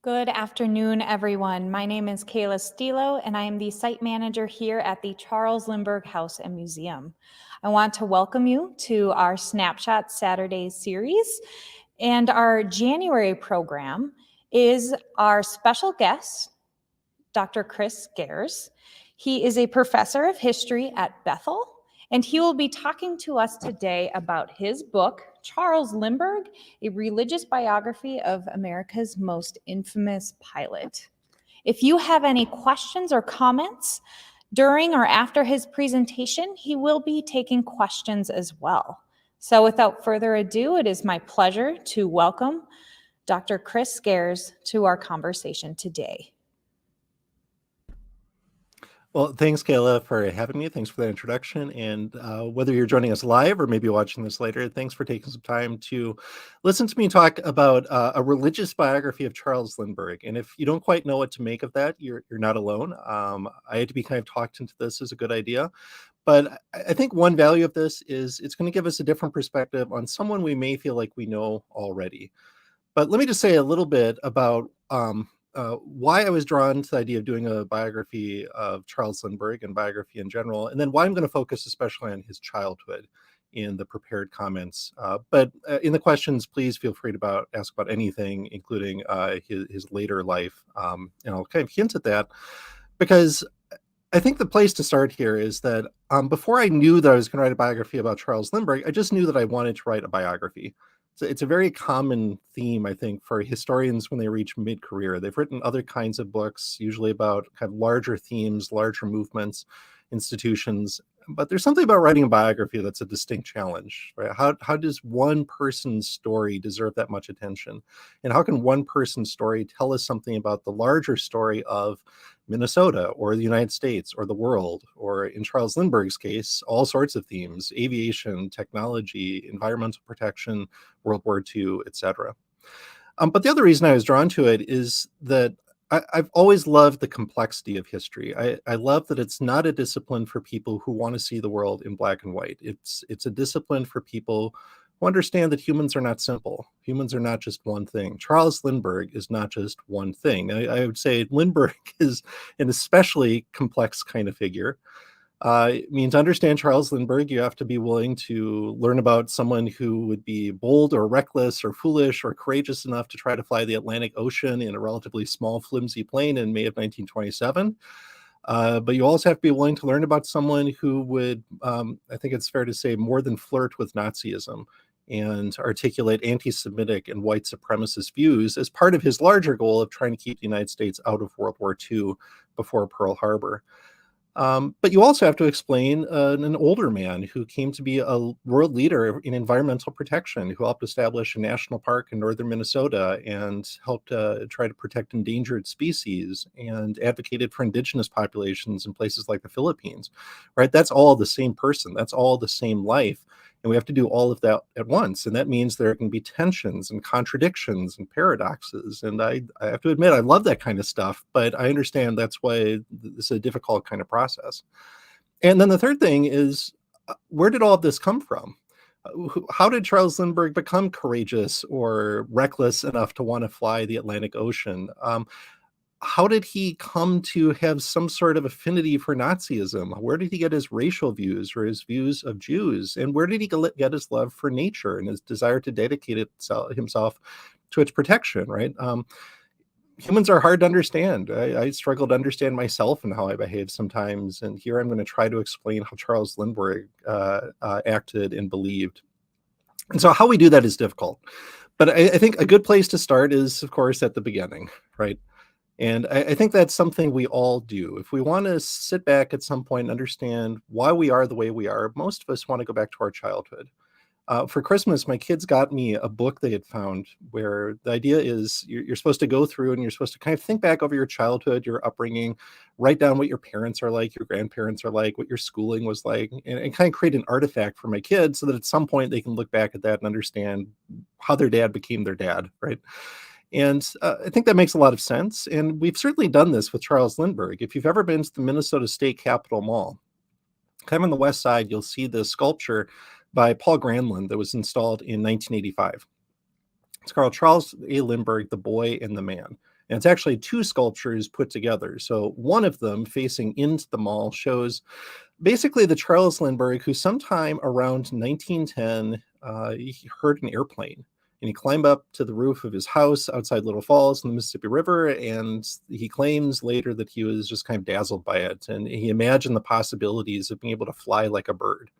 Good afternoon, everyone. My name is Kayla Stilo, and I am the site manager here at the Charles Lindbergh House and Museum. I want to welcome you to our Snapshot Saturday series, and our January program is our special guest, Dr. Chris Gehrz. He is a professor of history at Bethel, and he will be talking to us today about his book, Charles Lindbergh, a religious biography of America's most infamous pilot. If you have any questions or comments during or after his presentation, he will be taking questions as well. So without further ado, it is my pleasure to welcome Dr. Chris Gehrz to our conversation today. Well, thanks, Kayla, for having me. Thanks for that introduction. And whether you're joining us live or maybe watching this later, thanks for taking some time to listen to me talk about a religious biography of Charles Lindbergh. And if you don't quite know what to make of that, you're not alone. I had to be kind of talked into this as a good idea. But I think one value of this is it's going to give us a different perspective on someone we may feel like we know already. But let me just say a little bit about why I was drawn to the idea of doing a biography of Charles Lindbergh and biography in general, and then why I'm going to focus especially on his childhood in the prepared comments. But in the questions, please feel free to ask about anything, including his later life. And I'll kind of hint at that because I think the place to start here is that before I knew that I was going to write a biography about Charles Lindbergh, I just knew that I wanted to write a biography. It's a very common theme, I think, for historians when they reach mid-career. They've written other kinds of books, usually about kind of larger themes, larger movements, institutions. But there's something about writing a biography that's a distinct challenge, right? How does one person's story deserve that much attention? And how can one person's story tell us something about the larger story of Minnesota or the United States or the world, or in Charles Lindbergh's case, all sorts of themes: aviation, technology, environmental protection, World War II, etc. But the other reason I was drawn to it is that I've always loved the complexity of history. I love that it's not a discipline for people who want to see the world in black and white. It's a discipline for people who understand that humans are not simple. Humans are not just one thing. Charles Lindbergh is not just one thing. I would say Lindbergh is an especially complex kind of figure. I mean, to understand Charles Lindbergh, you have to be willing to learn about someone who would be bold or reckless or foolish or courageous enough to try to fly the Atlantic Ocean in a relatively small, flimsy plane in May of 1927. But you also have to be willing to learn about someone who would, I think it's fair to say, more than flirt with Nazism and articulate anti-Semitic and white supremacist views as part of his larger goal of trying to keep the United States out of World War II before Pearl Harbor. But you also have to explain an older man who came to be a world leader in environmental protection, who helped establish a national park in northern Minnesota and helped try to protect endangered species and advocated for indigenous populations in places like the Philippines, right? That's all the same person. That's all the same life. And we have to do all of that at once. And that means there can be tensions and contradictions and paradoxes. And I have to admit, I love that kind of stuff, but I understand that's why this is a difficult kind of process. And then the third thing is, where did all of this come from? How did Charles Lindbergh become courageous or reckless enough to want to fly the Atlantic Ocean? How did he come to have some sort of affinity for Nazism? Where did he get his racial views or his views of Jews? And where did he get his love for nature and his desire to dedicate himself to its protection, right? Humans are hard to understand. I struggle to understand myself and how I behave sometimes. And here I'm going to try to explain how Charles Lindbergh acted and believed. And so how we do that is difficult. But I think a good place to start is, of course, at the beginning, right? And I think that's something we all do. If we want to sit back at some point and understand why we are the way we are, most of us want to go back to our childhood. For Christmas, my kids got me a book they had found where the idea is you're supposed to go through and you're supposed to kind of think back over your childhood, your upbringing, write down what your parents are like, your grandparents are like, what your schooling was like, and kind of create an artifact for my kids so that at some point they can look back at that and understand how their dad became their dad, right? And I think that makes a lot of sense. And we've certainly done this with Charles Lindbergh. If you've ever been to the Minnesota State Capitol Mall, kind of on the west side, you'll see the sculpture by Paul Granlund that was installed in 1985. It's called Charles A. Lindbergh, the Boy and the Man. And it's actually two sculptures put together. So one of them facing into the mall shows basically the Charles Lindbergh, who sometime around 1910, he heard an airplane. And he climbed up to the roof of his house outside Little Falls in the Mississippi River. And he claims later that he was just kind of dazzled by it. And he imagined the possibilities of being able to fly like a bird.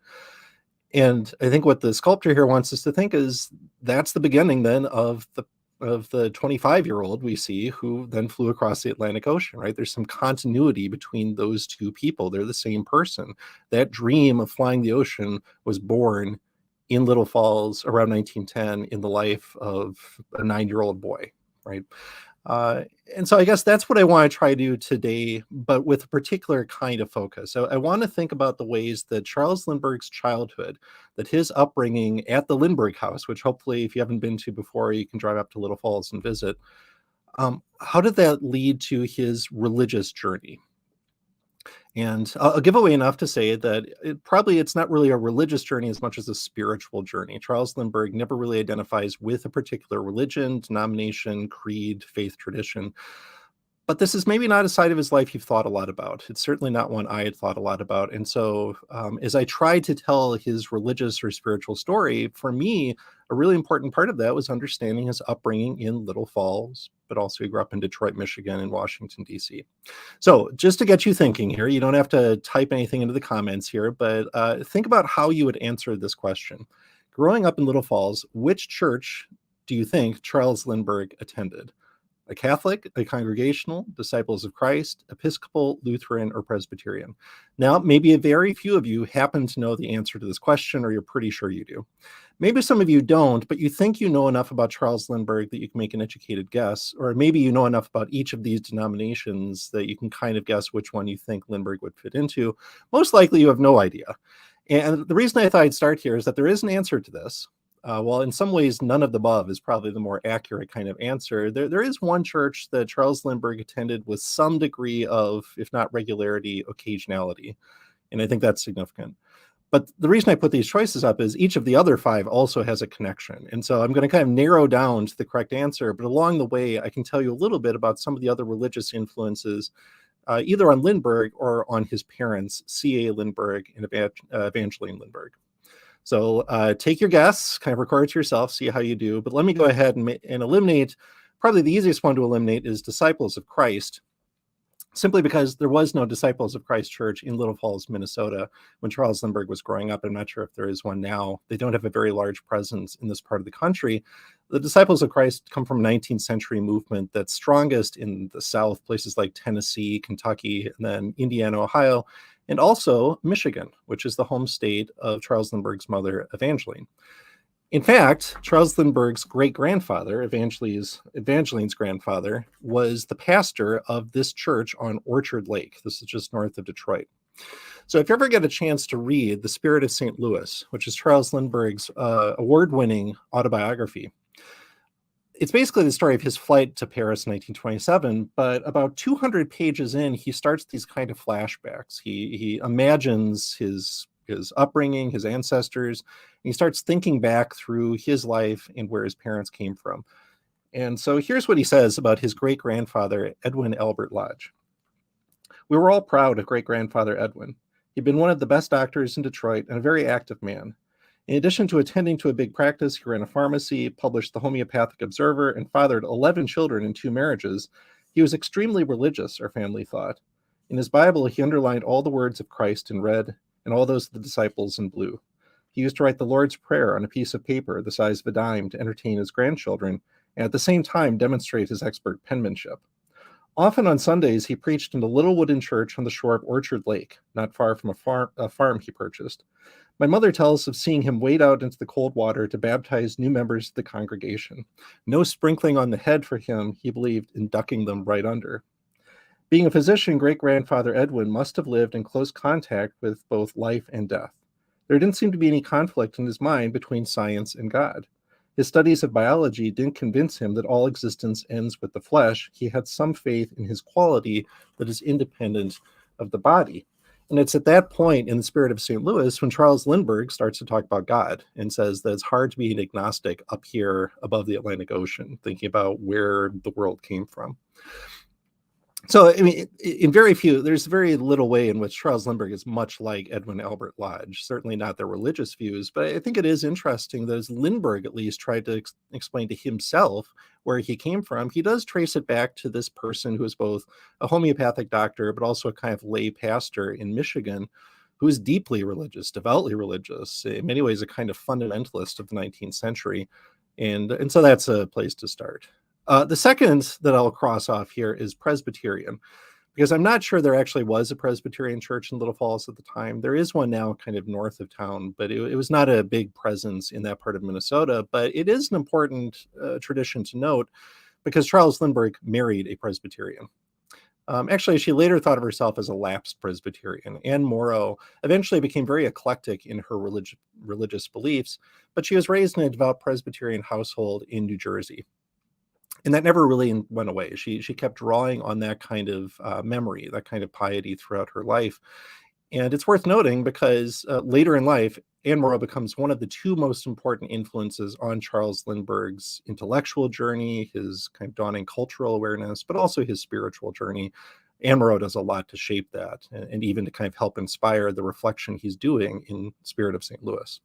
And I think what the sculptor here wants us to think is that's the beginning then of the 25-year-old we see who then flew across the Atlantic Ocean, right? There's some continuity between those two people. They're the same person. That dream of flying the ocean was born in Little Falls around 1910 in the life of a 9-year-old boy, right? And so I guess that's what I want to try to do today, but with a particular kind of focus. So I want to think about the ways that Charles Lindbergh's childhood, that his upbringing at the Lindbergh House, which hopefully if you haven't been to before, you can drive up to Little Falls and visit. How did that lead to his religious journey? And I'll give away enough to say that it's not really a religious journey as much as a spiritual journey. Charles Lindbergh never really identifies with a particular religion, denomination, creed, faith tradition. But this is maybe not a side of his life you've thought a lot about. It's certainly not one I had thought a lot about. And so as I tried to tell his religious or spiritual story, for me, a really important part of that was understanding his upbringing in Little Falls, but also he grew up in Detroit, Michigan, and Washington, D.C. So just to get you thinking here, you don't have to type anything into the comments here, but think about how you would answer this question. Growing up in Little Falls, which church do you think Charles Lindbergh attended? A Catholic, a Congregational, Disciples of Christ, Episcopal, Lutheran, or Presbyterian? Now, maybe a very few of you happen to know the answer to this question, or you're pretty sure you do. Maybe some of you don't, but you think you know enough about Charles Lindbergh that you can make an educated guess, or maybe you know enough about each of these denominations that you can kind of guess which one you think Lindbergh would fit into. Most likely you have no idea. And the reason I thought I'd start here is that there is an answer to this. Well, in some ways, none of the above is probably the more accurate kind of answer. There is one church that Charles Lindbergh attended with some degree of, if not regularity, occasionality. And I think that's significant. But the reason I put these choices up is each of the other 5 also has a connection. And so I'm going to kind of narrow down to the correct answer. But along the way, I can tell you a little bit about some of the other religious influences, either on Lindbergh or on his parents, C.A. Lindbergh and Evangeline Lindbergh. So take your guess, kind of record it to yourself, see how you do. But let me go ahead and eliminate, probably the easiest one to eliminate is Disciples of Christ, simply because there was no Disciples of Christ church in Little Falls, Minnesota when Charles Lindbergh was growing up. I'm not sure if there is one now. They don't have a very large presence in this part of the country. The Disciples of Christ come from a 19th century movement that's strongest in the South, places like Tennessee, Kentucky, and then Indiana, Ohio, and also Michigan, which is the home state of Charles Lindbergh's mother, Evangeline. In fact, Charles Lindbergh's great-grandfather, Evangeline's grandfather, was the pastor of this church on Orchard Lake. This is just north of Detroit. So if you ever get a chance to read The Spirit of St. Louis, which is Charles Lindbergh's award-winning autobiography, it's basically the story of his flight to Paris in 1927, but about 200 pages in, he starts these kind of flashbacks. He imagines his upbringing, his ancestors, and he starts thinking back through his life and where his parents came from. And so here's what he says about his great-grandfather, Edwin Albert Lodge. We were all proud of great-grandfather Edwin. He'd been one of the best doctors in Detroit and a very active man. In addition to attending to a big practice, he ran a pharmacy, published the Homeopathic Observer, and fathered 11 children in 2 marriages. He was extremely religious, our family thought. In his Bible, he underlined all the words of Christ in red and all those of the disciples in blue. He used to write the Lord's Prayer on a piece of paper the size of a dime to entertain his grandchildren and at the same time demonstrate his expert penmanship. Often on Sundays, he preached in a little wooden church on the shore of Orchard Lake, not far from a farm he purchased. My mother tells of seeing him wade out into the cold water to baptize new members of the congregation. No sprinkling on the head for him, he believed in ducking them right under. Being a physician, great-grandfather Edwin must have lived in close contact with both life and death. There didn't seem to be any conflict in his mind between science and God. His studies of biology didn't convince him that all existence ends with the flesh. He had some faith in his quality that is independent of the body. And it's at that point in the spirit of St. Louis when Charles Lindbergh starts to talk about God and says that it's hard to be an agnostic up here above the Atlantic Ocean, thinking about where the world came from. So, I mean, there's very little way in which Charles Lindbergh is much like Edwin Albert Lodge, certainly not their religious views, but I think it is interesting that as Lindbergh at least tried to explain to himself where he came from, he does trace it back to this person who is both a homeopathic doctor, but also a kind of lay pastor in Michigan, who is deeply religious, devoutly religious, in many ways a kind of fundamentalist of the 19th century. And so that's a place to start. The second that I'll cross off here is Presbyterian, because I'm not sure there actually was a Presbyterian church in Little Falls at the time. There is one now kind of north of town, but it was not a big presence in that part of Minnesota. But it is an important tradition to note because Charles Lindbergh married a Presbyterian. Actually, she later thought of herself as a lapsed Presbyterian. Anne Morrow eventually became very eclectic in her religious beliefs, but she was raised in a devout Presbyterian household in New Jersey. And that never really went away. She kept drawing on that kind of memory, that kind of piety throughout her life. And it's worth noting because later in life, Anne Morrow becomes one of the two most important influences on Charles Lindbergh's intellectual journey, his kind of dawning cultural awareness, but also his spiritual journey. Anne Morrow does a lot to shape that and even to kind of help inspire the reflection he's doing in Spirit of St. Louis.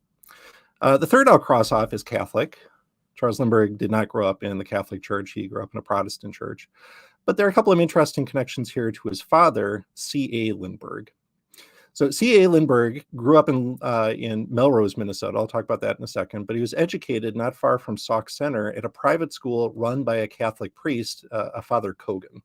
The third I'll cross off is Catholic. Charles Lindbergh did not grow up in the Catholic Church. He grew up in a Protestant church. But there are a couple of interesting connections here to his father, C.A. Lindbergh. So C.A. Lindbergh grew up in Melrose, Minnesota. I'll talk about that in a second. But he was educated not far from Sauk Center at a private school run by a Catholic priest, a Father Cogan.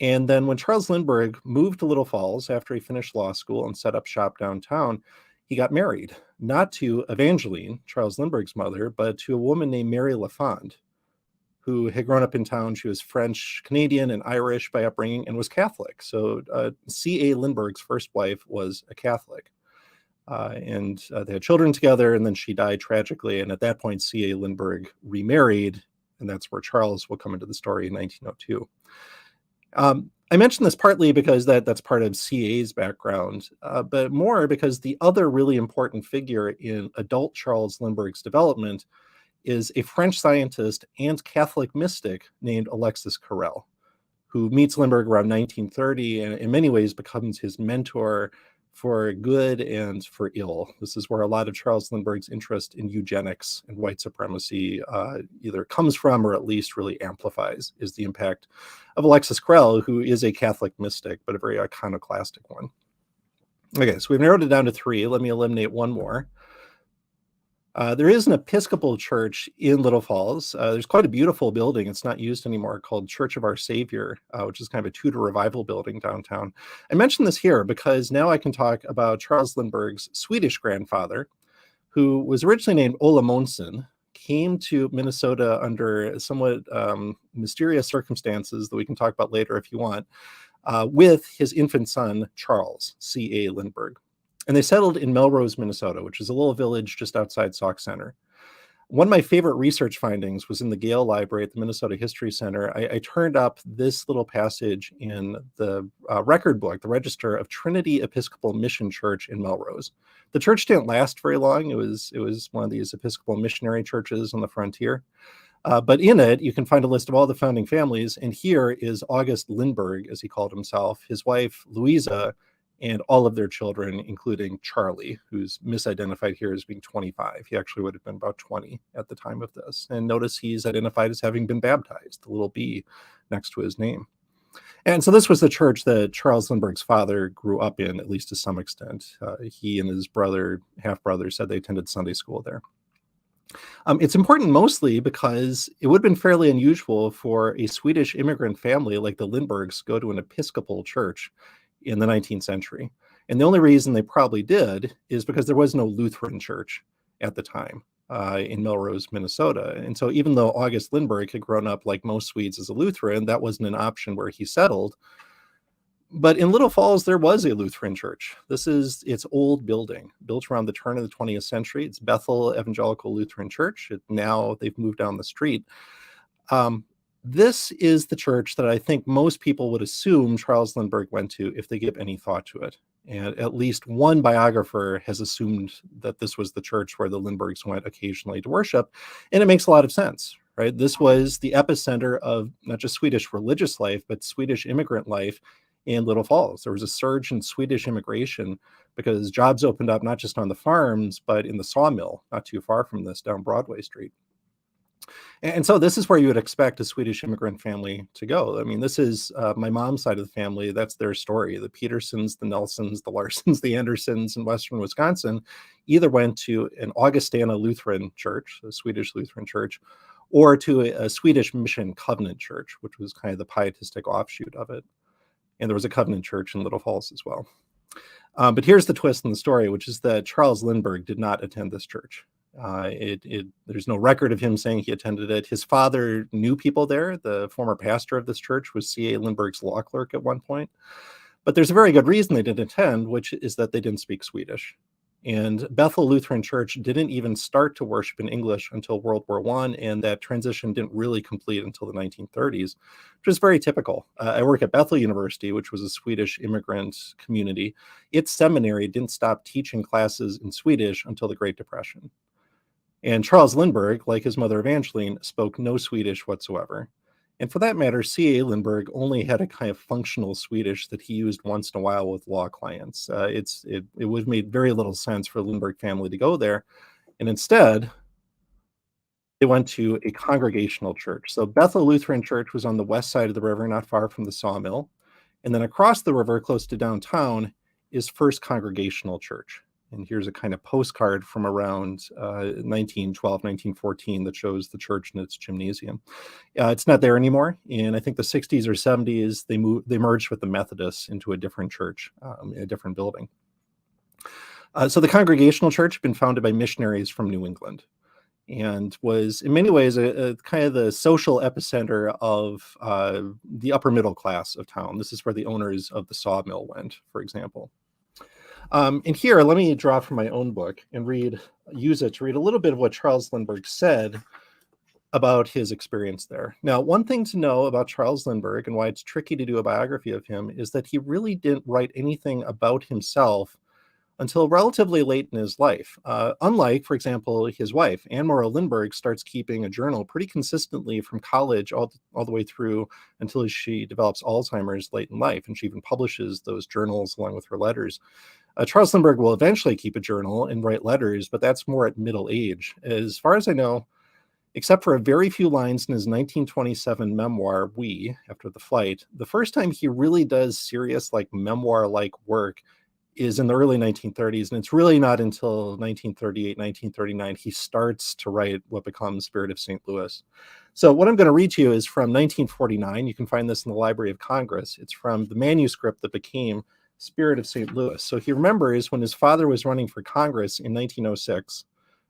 And then when Charles Lindbergh moved to Little Falls after he finished law school and set up shop downtown, he got married, not to Evangeline, Charles Lindbergh's mother, but to a woman named Mary LaFond, who had grown up in town. She was French, Canadian, and Irish by upbringing and was Catholic. So C.A. Lindbergh's first wife was a Catholic. And they had children together, and then she died tragically. And at that point, C.A. Lindbergh remarried, and that's where Charles will come into the story in 1902. I mentioned this partly because that's part of CA's background, but more because the other really important figure in adult Charles Lindbergh's development is a French scientist and Catholic mystic named Alexi Carrell, who meets Lindbergh around 1930 and in many ways becomes his mentor for good and for ill. This is where a lot of Charles Lindbergh's interest in eugenics and white supremacy either comes from or at least really amplifies, is the impact of Alexi Carrell, who is a Catholic mystic, but a very iconoclastic one. Okay, so we've narrowed it down to three. Let me eliminate one more. There is an Episcopal church in Little Falls. There's quite a beautiful building. It's not used anymore, called Church of Our Savior, which is kind of a Tudor revival building downtown. I mention this here because now I can talk about Charles Lindbergh's Swedish grandfather, who was originally named Ola Monsen, came to Minnesota under somewhat mysterious circumstances that we can talk about later if you want, with his infant son, Charles C.A. Lindbergh. And they settled in Melrose, Minnesota, which is a little village just outside Sauk Center. One of my favorite research findings was in the Gale Library at the Minnesota History Center. I turned up this little passage in the record book, the Register of Trinity Episcopal Mission Church in Melrose. The church didn't last very long. It was one of these Episcopal missionary churches on the frontier. But in it, you can find a list of all the founding families. And here is August Lindbergh, as he called himself, his wife, Louisa, and all of their children, including Charlie, who's misidentified here as being 25. He actually would have been about 20 at the time of this. And notice he's identified as having been baptized, the little B next to his name. And so this was the church that Charles Lindbergh's father grew up in, at least to some extent. He and his half-brother said they attended Sunday school there. It's important mostly because it would have been fairly unusual for a Swedish immigrant family like the Lindberghs to go to an Episcopal church in the 19th century. And the only reason they probably did is because there was no Lutheran church at the time in Melrose, Minnesota. And so even though August Lindbergh had grown up like most Swedes as a Lutheran, that wasn't an option where he settled. But in Little Falls, there was a Lutheran church. This is its old building, built around the turn of the 20th century. It's Bethel Evangelical Lutheran Church. Now they've moved down the street. This is the church that I think most people would assume Charles Lindbergh went to if they give any thought to it. And at least one biographer has assumed that this was the church where the Lindberghs went occasionally to worship. And it makes a lot of sense, right? This was the epicenter of not just Swedish religious life, but Swedish immigrant life in Little Falls. There was a surge in Swedish immigration because jobs opened up not just on the farms, but in the sawmill, not too far from this, down Broadway Street. And so this is where you would expect a Swedish immigrant family to go. I mean, this is my mom's side of the family. That's their story. The Petersons, the Nelsons, the Larsons, the Andersons in Western Wisconsin either went to an Augustana Lutheran church, a Swedish Lutheran church, or to a Swedish Mission Covenant church, which was kind of the pietistic offshoot of it. And there was a Covenant church in Little Falls as well. But here's the twist in the story, which is that Charles Lindbergh did not attend this church. There's no record of him saying he attended it. His father knew people there. The former pastor of this church was C.A. Lindbergh's law clerk at one point. But there's a very good reason they didn't attend, which is that they didn't speak Swedish. And Bethel Lutheran Church didn't even start to worship in English until World War I, and that transition didn't really complete until the 1930s, which is very typical. I work at Bethel University, which was a Swedish immigrant community. Its seminary didn't stop teaching classes in Swedish until the Great Depression. And Charles Lindbergh, like his mother Evangeline, spoke no Swedish whatsoever. And for that matter, C.A. Lindbergh only had a kind of functional Swedish that he used once in a while with law clients. It would have made very little sense for the Lindbergh family to go there. And instead, they went to a Congregational church. So Bethel Lutheran Church was on the west side of the river, not far from the sawmill. And then across the river, close to downtown, is First Congregational Church. And here's a kind of postcard from around 1912, 1914 that shows the church and its gymnasium. It's not there anymore. In I think the 60s or 70s, they merged with the Methodists into a different church, a different building. So the Congregational Church had been founded by missionaries from New England and was in many ways a kind of the social epicenter of the upper middle class of town. This is where the owners of the sawmill went, for example. And here, let me draw from my own book and use it to read a little bit of what Charles Lindbergh said about his experience there. Now, one thing to know about Charles Lindbergh and why it's tricky to do a biography of him is that he really didn't write anything about himself until relatively late in his life. Unlike, for example, his wife, Anne Morrow Lindbergh starts keeping a journal pretty consistently from college all the way through until she develops Alzheimer's late in life, and she even publishes those journals along with her letters. Charles Lindbergh will eventually keep a journal and write letters, but that's more at middle age. As far as I know, except for a very few lines in his 1927 memoir, We, After the Flight, the first time he really does serious, like memoir-like work is in the early 1930s, and it's really not until 1938, 1939, he starts to write what becomes Spirit of St. Louis. So what I'm going to read to you is from 1949. You can find this in the Library of Congress. It's from the manuscript that became Spirit of St. Louis. So he remembers when his father was running for Congress in 1906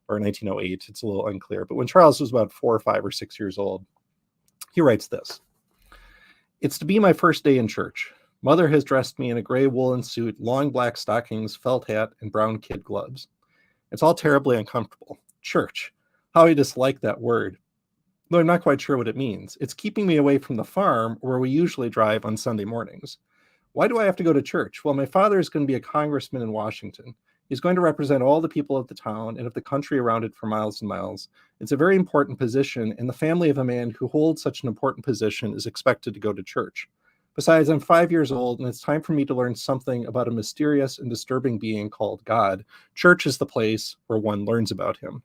or 1908, it's a little unclear, but when Charles was about 4 or 5 or 6 years old, he writes this: "It's to be my first day in church. Mother has dressed me in a gray woolen suit, long black stockings, felt hat, and brown kid gloves. It's all terribly uncomfortable. Church. How I dislike that word. Though I'm not quite sure what it means. It's keeping me away from the farm where we usually drive on Sunday mornings. Why do I have to go to church? Well, my father is going to be a congressman in Washington. He's going to represent all the people of the town and of the country around it for miles and miles. It's a very important position, and the family of a man who holds such an important position is expected to go to church. Besides, I'm 5 years old, and it's time for me to learn something about a mysterious and disturbing being called God. Church is the place where one learns about him."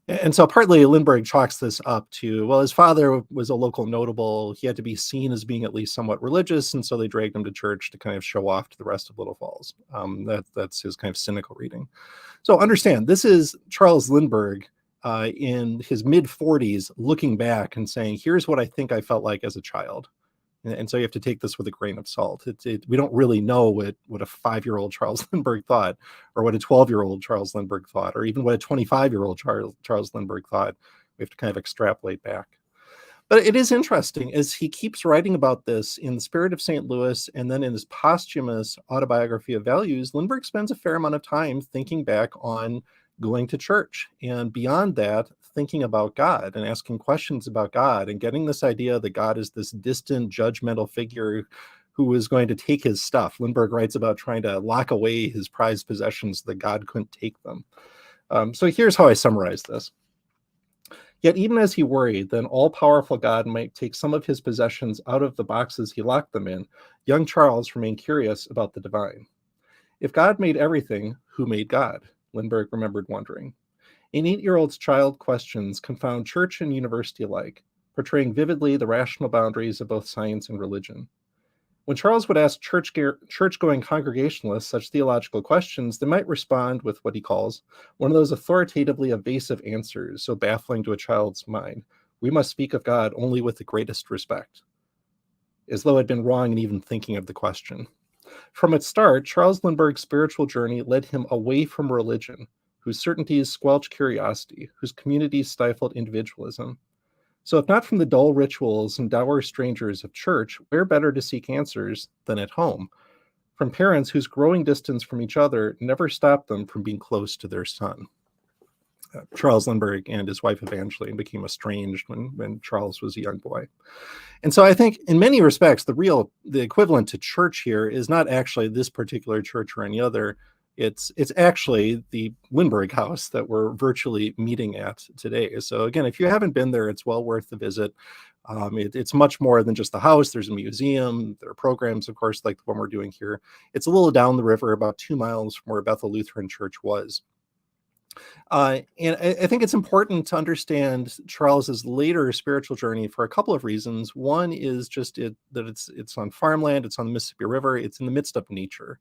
And so partly Lindbergh chalks this up to, well, his father was a local notable. He had to be seen as being at least somewhat religious, and so they dragged him to church to kind of show off to the rest of Little Falls. That's his kind of cynical reading. So understand, this is Charles Lindbergh in his mid-40s looking back and saying, here's what I think I felt like as a child. And so you have to take this with a grain of salt. We don't really know what a 5-year-old Charles Lindbergh thought, or what a 12-year-old Charles Lindbergh thought, or even what a 25-year-old Charles Lindbergh thought. We have to kind of extrapolate back. But it is interesting, as he keeps writing about this in the Spirit of St. Louis and then in his posthumous autobiography of values, Lindbergh spends a fair amount of time thinking back on going to church. And beyond that, thinking about God and asking questions about God and getting this idea that God is this distant, judgmental figure who is going to take his stuff. Lindbergh writes about trying to lock away his prized possessions so that God couldn't take them. So here's how I summarize this. Yet even as he worried that an all-powerful God might take some of his possessions out of the boxes he locked them in, young Charles remained curious about the divine. If God made everything, who made God? Lindbergh remembered wondering. An 8-year-old's child questions confound church and university alike, portraying vividly the rational boundaries of both science and religion. When Charles would ask church-going Congregationalists such theological questions, they might respond with what he calls one of those authoritatively evasive answers so baffling to a child's mind: we must speak of God only with the greatest respect, as though it had been wrong in even thinking of the question. From its start, Charles Lindbergh's spiritual journey led him away from religion, whose certainties squelched curiosity, whose communities stifled individualism. So if not from the dull rituals and dour strangers of church, where better to seek answers than at home, from parents whose growing distance from each other never stopped them from being close to their son? Charles Lindbergh and his wife Evangeline became estranged when Charles was a young boy. And so I think in many respects, the equivalent to church here is not actually this particular church or any other. It's actually the Lindbergh House that we're virtually meeting at today. So again, if you haven't been there, it's well worth the visit. It's much more than just the house. There's a museum. There are programs, of course, like the one we're doing here. It's a little down the river, about 2 miles from where Bethel Lutheran Church was. And I think it's important to understand Charles's later spiritual journey for a couple of reasons. One is just that it's on farmland, it's on the Mississippi River, it's in the midst of nature.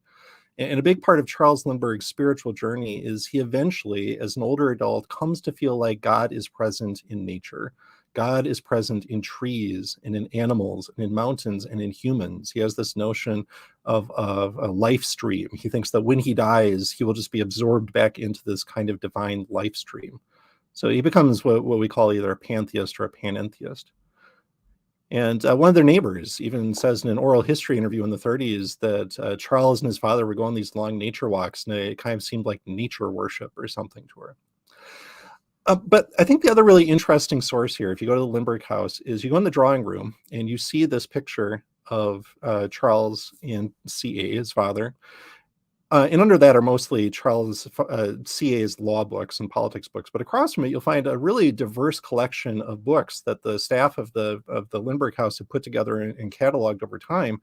And a big part of Charles Lindbergh's spiritual journey is he eventually, as an older adult, comes to feel like God is present in nature. God is present in trees and in animals and in mountains and in humans. He has this notion of a life stream. He thinks that when he dies, he will just be absorbed back into this kind of divine life stream. So he becomes what we call either a pantheist or a panentheist. And one of their neighbors even says in an oral history interview in the 30s that Charles and his father would go on these long nature walks, and it kind of seemed like nature worship or something to her. But I think the other really interesting source here, if you go to the Lindbergh House, is you go in the drawing room and you see this picture of Charles and C.A., his father. And under that are mostly Charles C.A.'s law books and politics books. But across from it, you'll find a really diverse collection of books that the staff of the Lindbergh House have put together and cataloged over time.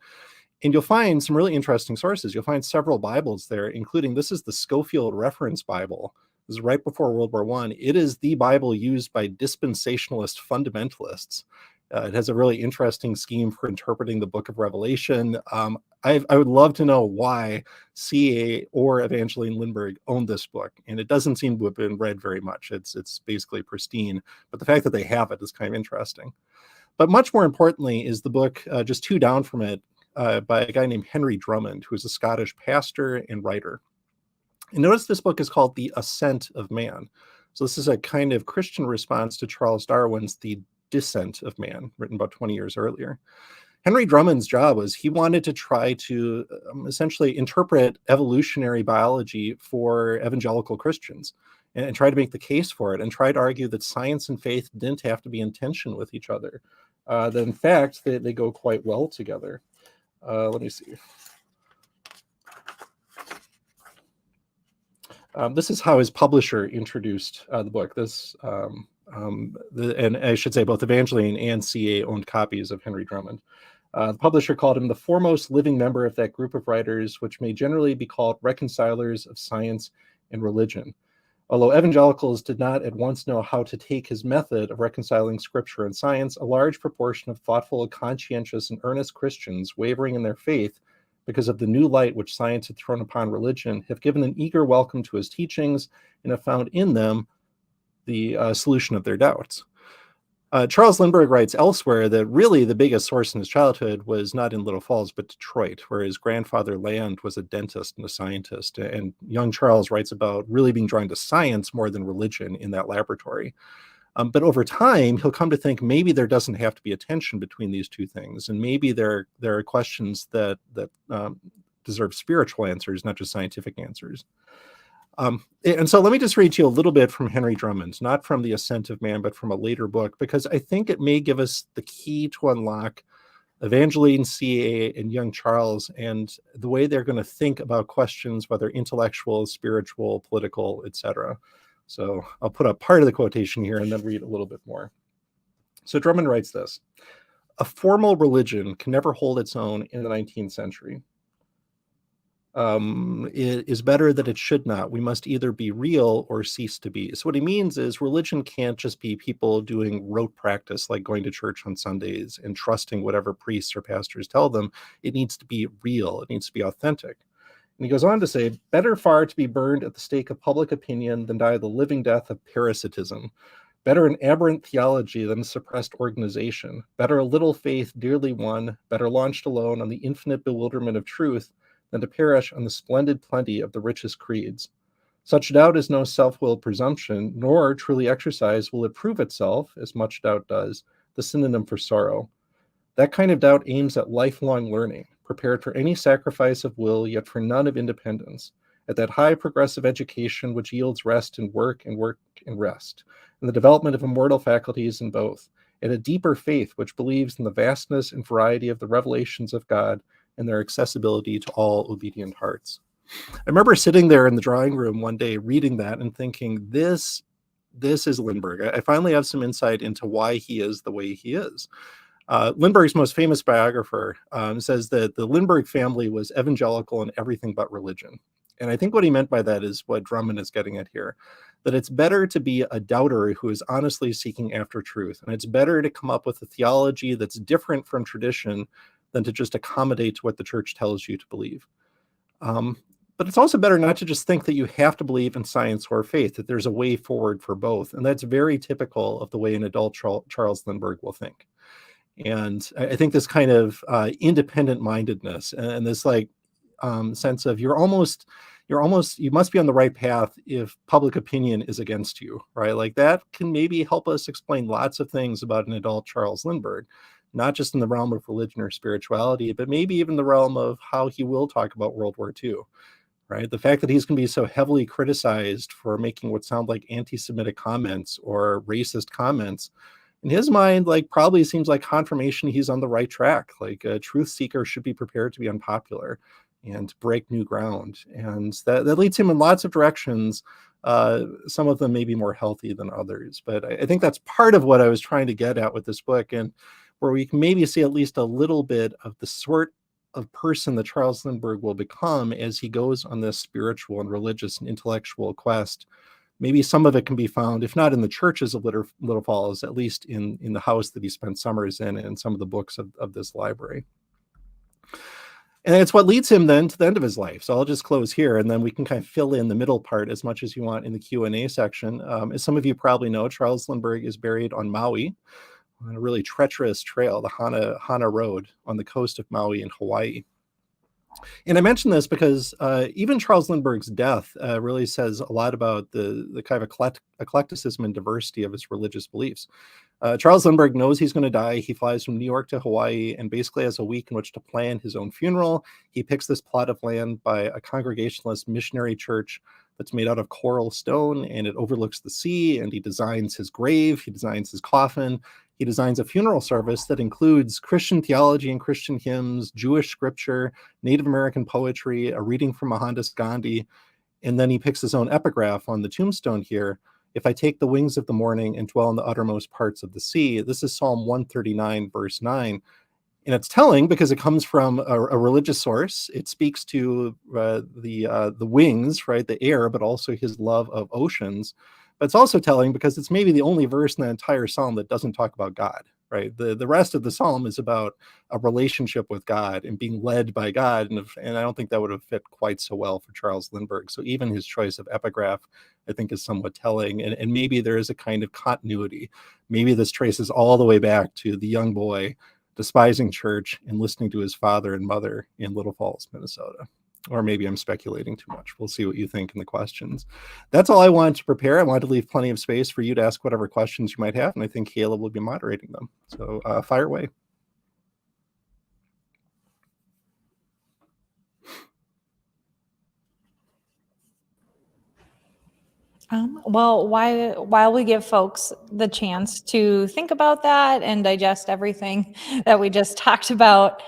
And you'll find some really interesting sources. You'll find several Bibles there, including this is the Schofield Reference Bible. This is right before World War I. It is the Bible used by dispensationalist fundamentalists. It has a really interesting scheme for interpreting the book of Revelation. I would love to know why C.A. or Evangeline Lindbergh owned this book, and it doesn't seem to have been read very much. It's basically pristine, but the fact that they have it is kind of interesting. But much more importantly is the book just 2 down from it by a guy named Henry Drummond, who is a Scottish pastor and writer. And notice this book is called The Ascent of Man. So this is a kind of Christian response to Charles Darwin's The Descent of Man, written about 20 years earlier. Henry Drummond's job was he wanted to try to essentially interpret evolutionary biology for evangelical Christians and try to make the case for it and try to argue that science and faith didn't have to be in tension with each other. That in fact, they go quite well together. Let me see. This is how his publisher introduced the book. And I should say both Evangeline and C.A. owned copies of Henry Drummond. The publisher called him the foremost living member of that group of writers, which may generally be called reconcilers of science and religion. Although evangelicals did not at once know how to take his method of reconciling scripture and science, a large proportion of thoughtful, conscientious, and earnest Christians wavering in their faith because of the new light which science had thrown upon religion have given an eager welcome to his teachings and have found in them the solution of their doubts. Charles Lindbergh writes elsewhere that really the biggest source in his childhood was not in Little Falls, but Detroit, where his grandfather Land was a dentist and a scientist. And young Charles writes about really being drawn to science more than religion in that laboratory. But over time, he'll come to think maybe there doesn't have to be a tension between these two things. And maybe there are questions that deserve spiritual answers, not just scientific answers. And so let me just read to you a little bit from Henry Drummond, not from The Ascent of Man, but from a later book, because I think it may give us the key to unlock Evangeline, CA, and young Charles, and the way they're going to think about questions, whether intellectual, spiritual, political, etc. So I'll put up part of the quotation here and then read a little bit more. So Drummond writes this: a formal religion can never hold its own in the 19th century. It is better that it should not. We must either be real or cease to be. So what he means is religion can't just be people doing rote practice, like going to church on Sundays and trusting whatever priests or pastors tell them. It needs to be real. It needs to be authentic. And he goes on to say, better far to be burned at the stake of public opinion than die the living death of parasitism. Better an aberrant theology than a suppressed organization. Better a little faith dearly won. Better launched alone on the infinite bewilderment of truth than to perish on the splendid plenty of the richest creeds. Such doubt is no self-willed presumption, nor truly exercised will it prove itself, as much doubt does, the synonym for sorrow. That kind of doubt aims at lifelong learning, prepared for any sacrifice of will, yet for none of independence, at that high progressive education which yields rest in work and work in rest, and the development of immortal faculties in both, at a deeper faith which believes in the vastness and variety of the revelations of God, and their accessibility to all obedient hearts. I remember sitting there in the drawing room one day reading that and thinking, this is Lindbergh. I finally have some insight into why he is the way he is. Lindbergh's most famous biographer says that the Lindbergh family was evangelical in everything but religion. And I think what he meant by that is what Drummond is getting at here, that it's better to be a doubter who is honestly seeking after truth. And it's better to come up with a theology that's different from tradition than to just accommodate what the church tells you to believe. But it's also better not to just think that you have to believe in science or faith, that there's a way forward for both. And that's very typical of the way an adult Charles Lindbergh will think. And I think this kind of independent mindedness and this sense of you must be on the right path if public opinion is against you, right? Like that can maybe help us explain lots of things about an adult Charles Lindbergh, not just in the realm of religion or spirituality, but maybe even the realm of how he will talk about World War II, right? The fact that he's going to be so heavily criticized for making what sound like anti-Semitic comments or racist comments, in his mind, probably seems like confirmation he's on the right track. Like a truth seeker should be prepared to be unpopular and break new ground. And that leads him in lots of directions. Some of them may be more healthy than others, but I think that's part of what I was trying to get at with this book, and where we can maybe see at least a little bit of the sort of person that Charles Lindbergh will become as he goes on this spiritual and religious and intellectual quest. Maybe some of it can be found, if not in the churches of Little Falls, at least in the house that he spent summers in and some of the books of this library. And it's what leads him then to the end of his life. So I'll just close here, and then we can kind of fill in the middle part as much as you want in the Q&A section. As some of you probably know, Charles Lindbergh is buried on Maui, on a really treacherous trail, the Hana Road on the coast of Maui in Hawaii. And I mention this because even Charles Lindbergh's death really says a lot about the kind of eclecticism and diversity of his religious beliefs. Charles Lindbergh knows he's going to die. He flies from New York to Hawaii and basically has a week in which to plan his own funeral. He picks this plot of land by a Congregationalist missionary church that's made out of coral stone, and it overlooks the sea, and he designs his grave, he designs his coffin, he designs a funeral service that includes Christian theology and Christian hymns, Jewish scripture, Native American poetry, a reading from Mohandas Gandhi, and then he picks his own epigraph on the tombstone here. If I take the wings of the morning and dwell in the uttermost parts of the sea, this is Psalm 139, verse 9. And it's telling because it comes from a religious source. It speaks to the wings, right, the air, but also his love of oceans. But it's also telling because it's maybe the only verse in the entire psalm that doesn't talk about God, right? The rest of the psalm is about a relationship with God and being led by God. And I don't think that would have fit quite so well for Charles Lindbergh. So even his choice of epigraph, I think, is somewhat telling. And maybe there is a kind of continuity. Maybe this traces all the way back to the young boy despising church and listening to his father and mother in Little Falls, Minnesota. Or maybe I'm speculating too much. We'll see what you think in the questions. That's all I wanted to prepare. I wanted to leave plenty of space for you to ask whatever questions you might have, and I think Caleb will be moderating them. So fire away. Well, while we give folks the chance to think about that and digest everything that we just talked about,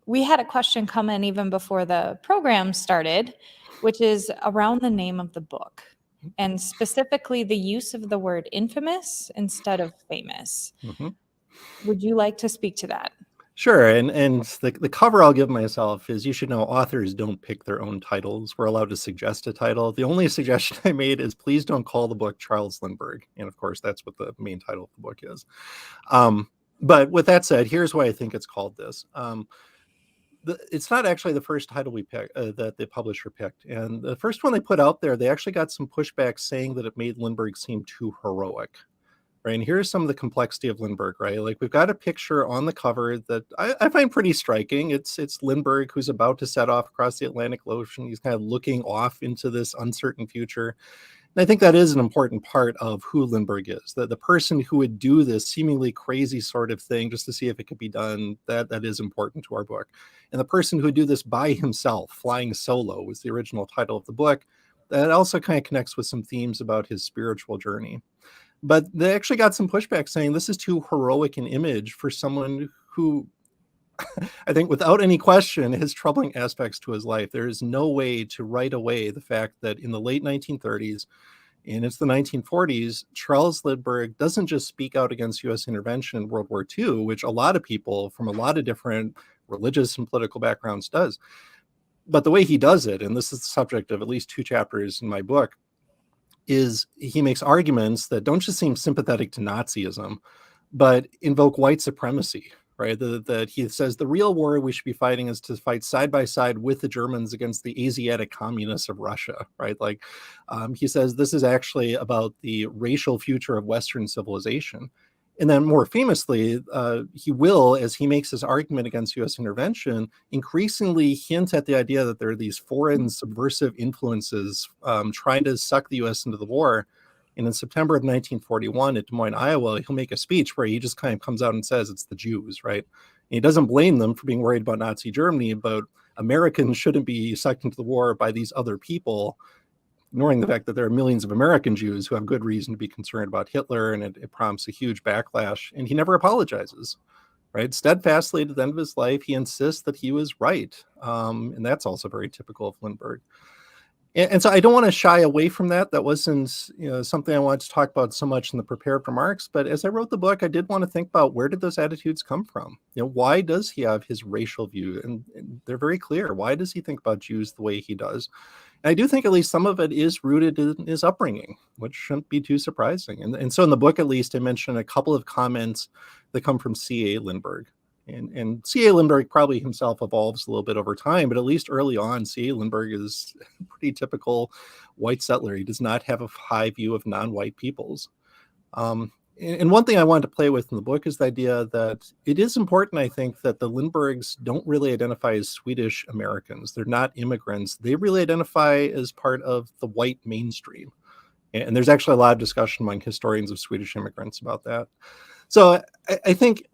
we had a question come in even before the program started, which is around the name of the book, and specifically the use of the word infamous instead of famous. Mm-hmm. Would you like to speak to that? Sure. And the cover I'll give myself is, you should know authors don't pick their own titles. We're allowed to suggest a title. The only suggestion I made is, please don't call the book Charles Lindbergh. And of course, that's what the main title of the book is. But with that said, here's why I think it's called this. It's not actually the first title we picked, that the publisher picked. And the first one they put out there, they actually got some pushback saying that it made Lindbergh seem too heroic. Right. And here's some of the complexity of Lindbergh, right? Like, we've got a picture on the cover that I find pretty striking. It's Lindbergh who's about to set off across the Atlantic Ocean. He's kind of looking off into this uncertain future. And I think that is an important part of who Lindbergh is, that the person who would do this seemingly crazy sort of thing just to see if it could be done, that is important to our book. And the person who would do this by himself, flying solo, was the original title of the book. That also kind of connects with some themes about his spiritual journey. But they actually got some pushback saying this is too heroic an image for someone who, I think without any question, has troubling aspects to his life. There is no way to write away the fact that in the late 1930s and it's the 1940s, Charles Lindbergh doesn't just speak out against U.S. intervention in World War II, which a lot of people from a lot of different religious and political backgrounds does. But the way he does it, and this is the subject of at least 2 chapters in my book, is he makes arguments that don't just seem sympathetic to Nazism, but invoke white supremacy, right? That he says the real war we should be fighting is to fight side by side with the Germans against the Asiatic communists of Russia, right? Like, he says this is actually about the racial future of Western civilization. And then more famously, he will, as he makes his argument against U.S. intervention, increasingly hint at the idea that there are these foreign subversive influences trying to suck the U.S. into the war. And in September of 1941 at Des Moines, Iowa, he'll make a speech where he just kind of comes out and says it's the Jews, right? And he doesn't blame them for being worried about Nazi Germany, but Americans shouldn't be sucked into the war by these other people, ignoring the fact that there are millions of American Jews who have good reason to be concerned about Hitler, and it prompts a huge backlash. And he never apologizes, right? Steadfastly to the end of his life, he insists that he was right. And that's also very typical of Lindbergh. And so I don't want to shy away from that. That wasn't something I wanted to talk about so much in the prepared remarks. But as I wrote the book, I did want to think about, where did those attitudes come from? Why does he have his racial view? And they're very clear. Why does he think about Jews the way he does? And I do think at least some of it is rooted in his upbringing, which shouldn't be too surprising. And so in the book, at least, I mentioned a couple of comments that come from C.A. Lindbergh. And C.A. Lindbergh probably himself evolves a little bit over time, but at least early on, C.A. Lindbergh is a pretty typical white settler. He does not have a high view of non-white peoples. And one thing I wanted to play with in the book is the idea that it is important, I think, that the Lindberghs don't really identify as Swedish Americans. They're not immigrants. They really identify as part of the white mainstream. And there's actually a lot of discussion among historians of Swedish immigrants about that. So I think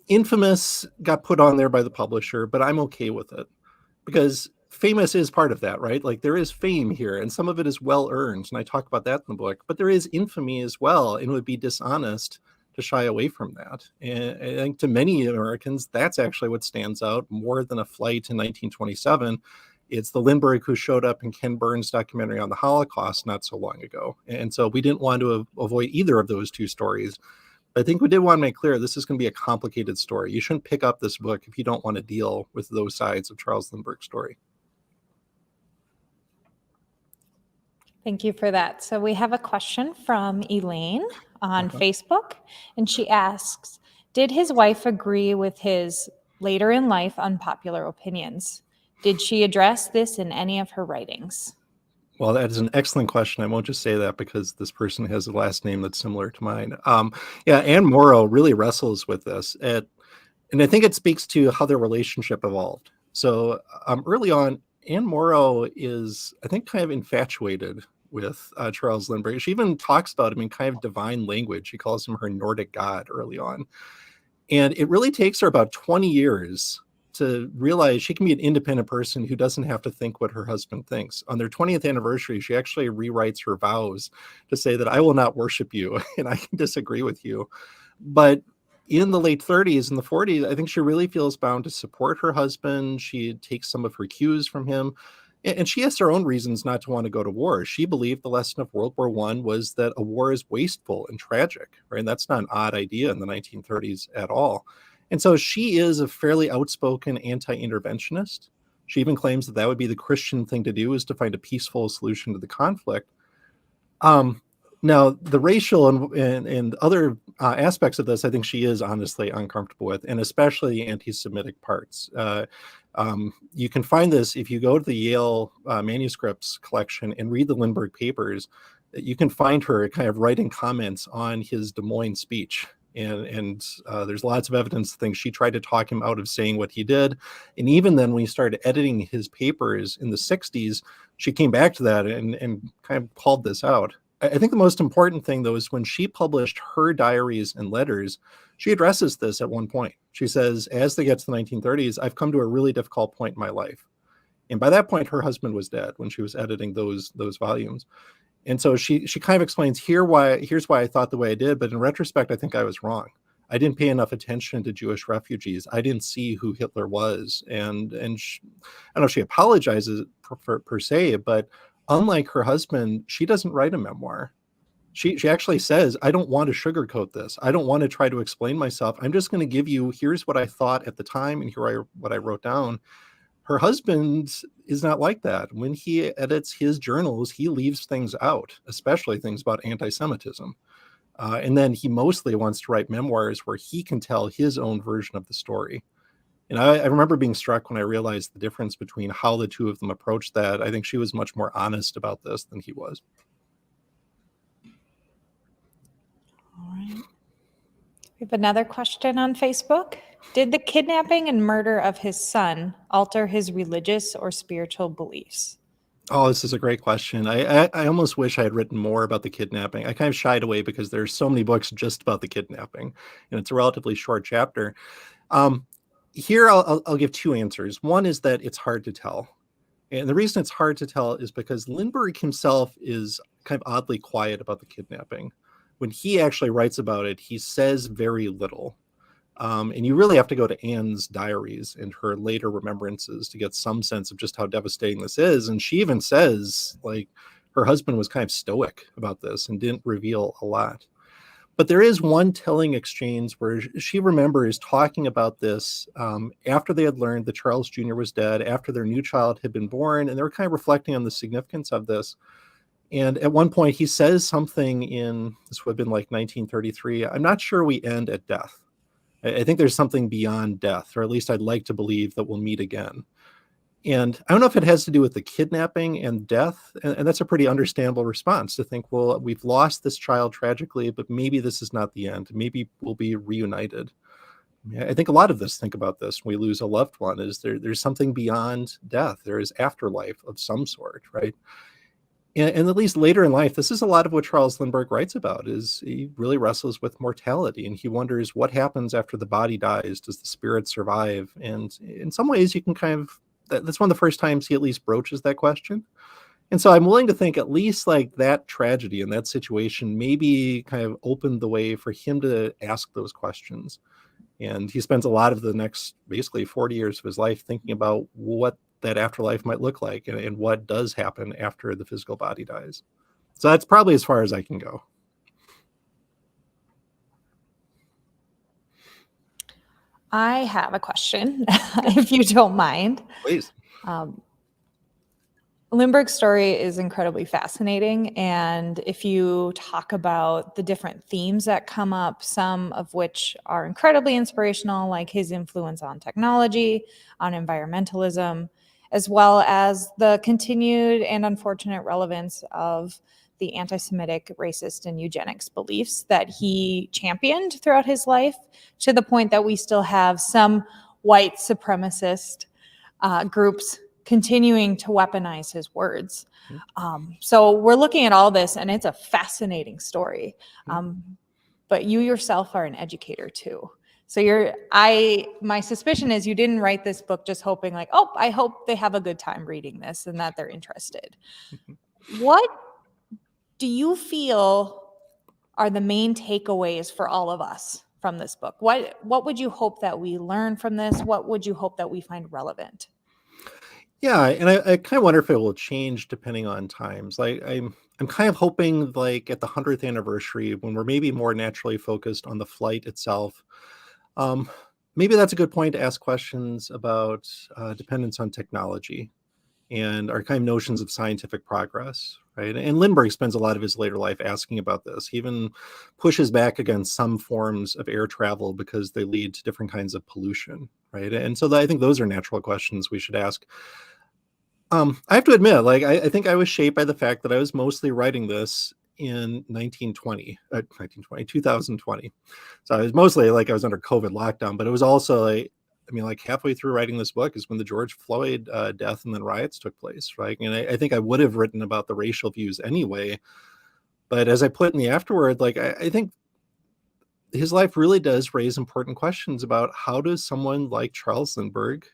infamous got put on there by the publisher, but I'm okay with it, because famous is part of that, right? Like, there is fame here, and some of it is well earned, and I talk about that in the book, but there is infamy as well, and it would be dishonest to shy away from that. And I think to many Americans, that's actually what stands out more than a flight in 1927. It's the Lindbergh who showed up in Ken Burns' documentary on the Holocaust not so long ago. And so we didn't want to avoid either of those two stories. I think we did want to make clear this is going to be a complicated story. You shouldn't pick up this book if you don't want to deal with those sides of Charles Lindbergh's story. Thank you for that. So we have a question from Elaine on Facebook, and she asks, did his wife agree with his later in life unpopular opinions? Did she address this in any of her writings? Well, that is an excellent question. I won't just say that because this person has a last name that's similar to mine. Anne Morrow really wrestles with this. And I think it speaks to how their relationship evolved. So early on, Anne Morrow is, I think, kind of infatuated with Charles Lindbergh. She even talks about him in kind of divine language. She calls him her Nordic god early on. And it really takes her about 20 years to realize she can be an independent person who doesn't have to think what her husband thinks. On their 20th anniversary, she actually rewrites her vows to say that I will not worship you and I can disagree with you. But in the late 30s and the 40s, I think she really feels bound to support her husband. She takes some of her cues from him. And she has her own reasons not to want to go to war. She believed the lesson of World War I was that a war is wasteful and tragic, right? And that's not an odd idea in the 1930s at all. And so she is a fairly outspoken anti-interventionist. She even claims that that would be the Christian thing to do, is to find a peaceful solution to the conflict. Now, the racial and other aspects of this, I think she is honestly uncomfortable with, and especially the anti-Semitic parts. You can find this if you go to the Yale manuscripts collection and read the Lindbergh papers. You can find her kind of writing comments on his Des Moines speech. And there's lots of evidence to think she tried to talk him out of saying what he did. And even then, when he started editing his papers in the 60s, she came back to that and kind of called this out. I think the most important thing, though, is when she published her diaries and letters, she addresses this at one point. She says, as they get to the 1930s, I've come to a really difficult point in my life. And by that point, her husband was dead when she was editing those volumes. And so she kind of explains, here's why I thought the way I did. But in retrospect, I think I was wrong. I didn't pay enough attention to Jewish refugees. I didn't see who Hitler was. And she, I don't know if she apologizes per se, but unlike her husband, she doesn't write a memoir. She actually says, I don't want to sugarcoat this. I don't want to try to explain myself. I'm just going to give you, here's what I thought at the time, and what I wrote down. Her husband is not like that. When he edits his journals, he leaves things out, especially things about anti-Semitism. And then he mostly wants to write memoirs where he can tell his own version of the story. And I remember being struck when I realized the difference between how the two of them approached that. I think she was much more honest about this than he was. All right. We have another question on Facebook. Did the kidnapping and murder of his son alter his religious or spiritual beliefs? Oh, this is a great question. I almost wish I had written more about the kidnapping. I kind of shied away because there's so many books just about the kidnapping, and it's a relatively short chapter. Here, I'll give two answers. One is that it's hard to tell. And the reason it's hard to tell is because Lindbergh himself is kind of oddly quiet about the kidnapping. When he actually writes about it, he says very little. And you really have to go to Anne's diaries and her later remembrances to get some sense of just how devastating this is. And she even says, like, her husband was kind of stoic about this and didn't reveal a lot. But there is one telling exchange where she remembers talking about this after they had learned that Charles Jr. was dead, after their new child had been born, and they were kind of reflecting on the significance of this. And at one point, he says something this would have been like 1933, I'm not sure we end at death. I think there's something beyond death, or at least I'd like to believe that we'll meet again. And I don't know if it has to do with the kidnapping and death. And that's a pretty understandable response to think, well, we've lost this child tragically, but maybe this is not the end. Maybe we'll be reunited. I think a lot of us think about this when we lose a loved one, is there's something beyond death. There is afterlife of some sort, right? And at least later in life, this is a lot of what Charles Lindbergh writes about, is he really wrestles with mortality, and he wonders what happens after the body dies. Does the spirit survive? And in some ways you can kind of, that's one of the first times he at least broaches that question. And so I'm willing to think at least like that tragedy and that situation maybe kind of opened the way for him to ask those questions. And he spends a lot of the next basically 40 years of his life thinking about what that afterlife might look like and what does happen after the physical body dies. So that's probably as far as I can go. I have a question, if you don't mind. Please. Lindbergh's story is incredibly fascinating. And if you talk about the different themes that come up, some of which are incredibly inspirational, like his influence on technology, on environmentalism, as well as the continued and unfortunate relevance of the anti-Semitic, racist, and eugenics beliefs that he championed throughout his life, to the point that we still have some white supremacist groups continuing to weaponize his words. So we're looking at all this, and it's a fascinating story. But you yourself are an educator too. So my suspicion is you didn't write this book just hoping like, oh, I hope they have a good time reading this and that they're interested. What do you feel are the main takeaways for all of us from this book? What would you hope that we learn from this? What would you hope that we find relevant? Yeah, and I kind of wonder if it will change depending on times. Like I'm kind of hoping like at the 100th anniversary, when we're maybe more naturally focused on the flight itself, maybe that's a good point to ask questions about dependence on technology and our kind of notions of scientific progress, right? And Lindbergh spends a lot of his later life asking about this. He even pushes back against some forms of air travel because they lead to different kinds of pollution, right? And so I think those are natural questions we should ask. I have to admit, like, I think I was shaped by the fact that I was mostly writing this in 2020. So I was mostly like I was under COVID lockdown, but it was also like, I mean, like halfway through writing this book is when the George Floyd death and then riots took place, right? And I think I would have written about the racial views anyway. But as I put in the afterword, like I think his life really does raise important questions about how does someone like Charles Lindbergh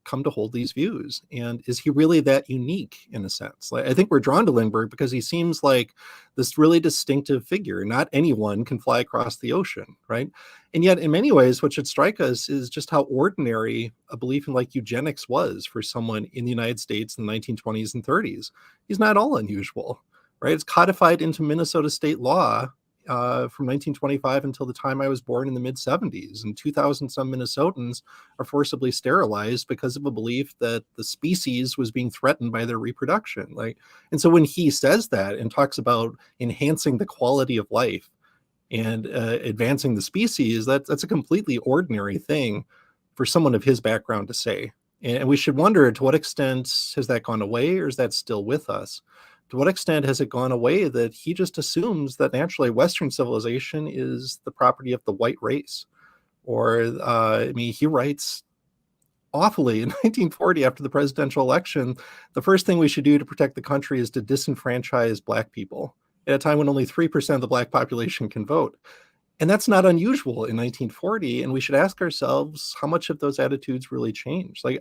come to hold these views? And is he really that unique in a sense? Like, I think we're drawn to Lindbergh because he seems like this really distinctive figure. Not anyone can fly across the ocean, right? And yet in many ways, what should strike us is just how ordinary a belief in like eugenics was for someone in the United States in the 1920s and 30s. He's not all unusual, right? It's codified into Minnesota state law from 1925 until the time I was born in the mid-70s. And 2,000 some Minnesotans are forcibly sterilized because of a belief that the species was being threatened by their reproduction. And so when he says that and talks about enhancing the quality of life and advancing the species, that's a completely ordinary thing for someone of his background to say. And we should wonder, to what extent has that gone away, or is that still with us? To what extent has it gone away that he just assumes that naturally Western civilization is the property of the white race? Or, I mean, he writes awfully in 1940 after the presidential election, the first thing we should do to protect the country is to disenfranchise Black people at a time when only 3% of the Black population can vote. And that's not unusual in 1940. And we should ask ourselves how much of those attitudes really changed. Like,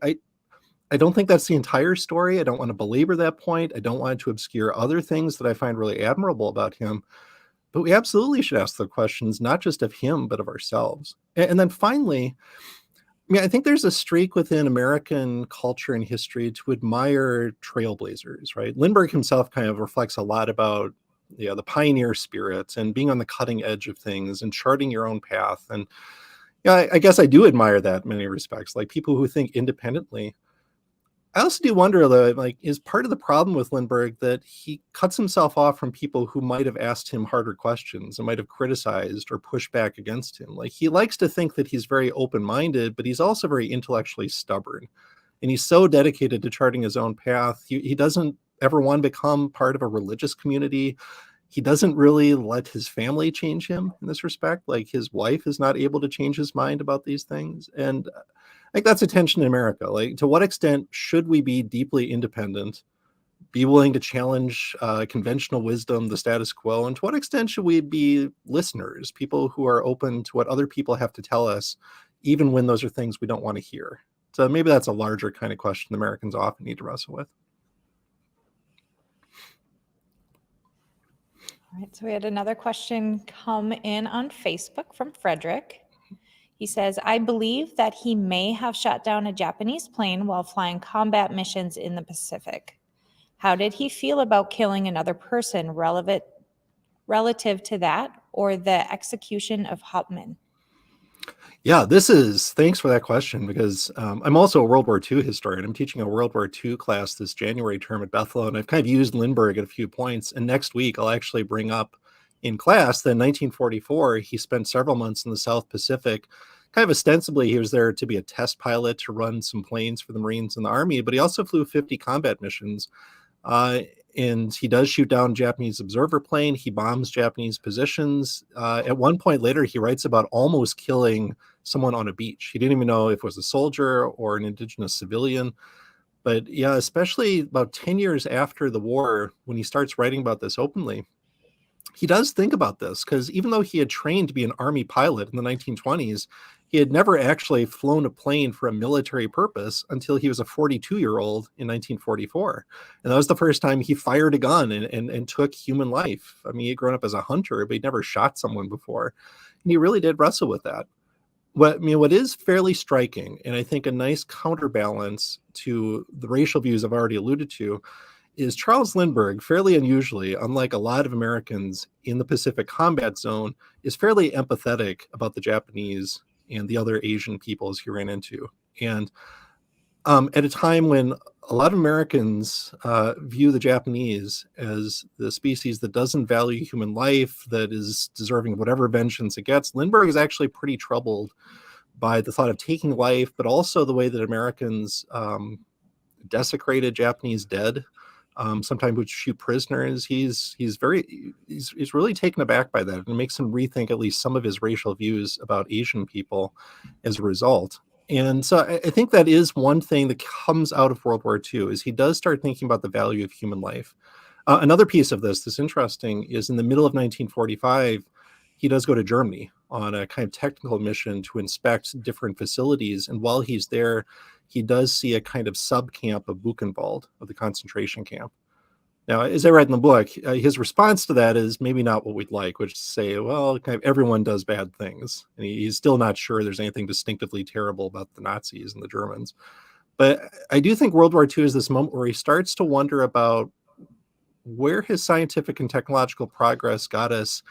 I don't think that's the entire story. I don't want to belabor that point. I don't want to obscure other things that I find really admirable about him. But we absolutely should ask the questions, not just of him, but of ourselves. And then finally, I mean, I think there's a streak within American culture and history to admire trailblazers, right? Lindbergh himself kind of reflects a lot about the pioneer spirit and being on the cutting edge of things and charting your own path. And I guess I do admire that in many respects, like people who think independently. I also do wonder, though, like, is part of the problem with Lindbergh that he cuts himself off from people who might have asked him harder questions and might have criticized or pushed back against him? Like, he likes to think that he's very open-minded, but he's also very intellectually stubborn. And he's so dedicated to charting his own path. He doesn't ever want to become part of a religious community. He doesn't really let his family change him in this respect. Like, his wife is not able to change his mind about these things. And I think that's a tension in America. Like, to what extent should we be deeply independent, be willing to challenge conventional wisdom, the status quo, and to what extent should we be listeners, people who are open to what other people have to tell us, even when those are things we don't want to hear? So maybe that's a larger kind of question Americans often need to wrestle with. All right, so we had another question come in on Facebook from Frederick. He says, I believe that he may have shot down a Japanese plane while flying combat missions in the Pacific. How did he feel about killing another person relative to that or the execution of Hauptmann? Yeah, thanks for that question, because I'm also a World War II historian. I'm teaching a World War II class this January term at Bethel, and I've kind of used Lindbergh at a few points. And next week, I'll actually bring up in class that in 1944, he spent several months in the South Pacific. Kind of ostensibly, he was there to be a test pilot to run some planes for the Marines and the Army, but he also flew 50 combat missions. And he does shoot down Japanese observer plane. He bombs Japanese positions. At one point later, he writes about almost killing someone on a beach. He didn't even know if it was a soldier or an indigenous civilian. But yeah, especially about 10 years after the war, when he starts writing about this openly, he does think about this, because even though he had trained to be an Army pilot in the 1920s, He had never actually flown a plane for a military purpose until he was a 42-year-old in 1944. And that was the first time he fired a gun and took human life. I mean, he'd grown up as a hunter, but he'd never shot someone before. And he really did wrestle with that. What is fairly striking, and I think a nice counterbalance to the racial views I've already alluded to, is Charles Lindbergh, fairly unusually, unlike a lot of Americans in the Pacific combat zone, is fairly empathetic about the Japanese and the other Asian peoples he ran into. And at a time when a lot of Americans view the Japanese as the species that doesn't value human life, that is deserving of whatever vengeance it gets, Lindbergh is actually pretty troubled by the thought of taking life, but also the way that Americans desecrated Japanese dead. Sometimes would shoot prisoners. He's really taken aback by that, and it makes him rethink at least some of his racial views about Asian people as a result. And so I think that is one thing that comes out of World War II, is he does start thinking about the value of human life. Another piece of this that's interesting is in the middle of 1945, he does go to Germany on a kind of technical mission to inspect different facilities. And while he's there, he does see a kind of sub-camp of Buchenwald, of the concentration camp. Now, as I write in the book, his response to that is maybe not what we'd like, which is to say, well, kind of everyone does bad things. And he's still not sure there's anything distinctively terrible about the Nazis and the Germans. But I do think World War II is this moment where he starts to wonder about where his scientific and technological progress got us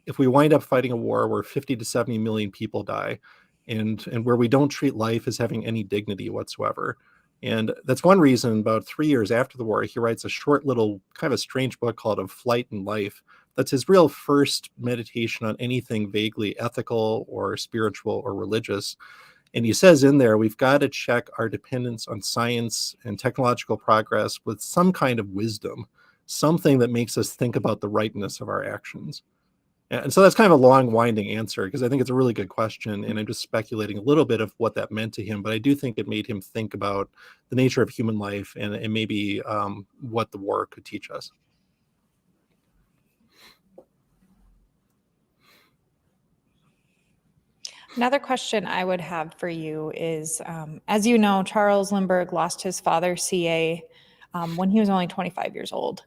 if we wind up fighting a war where 50 to 70 million people die, and where we don't treat life as having any dignity whatsoever. And that's one reason about 3 years after the war, he writes a short little kind of a strange book called Of Flight and Life. That's his real first meditation on anything vaguely ethical or spiritual or religious. And he says in there, we've got to check our dependence on science and technological progress with some kind of wisdom, something that makes us think about the rightness of our actions. And so that's kind of a long, winding answer, because I think it's a really good question, and I'm just speculating a little bit of what that meant to him, but I do think it made him think about the nature of human life and maybe what the war could teach us. Another question I would have for you is, as you know, Charles Lindbergh lost his father, C.A., when he was only 25 years old.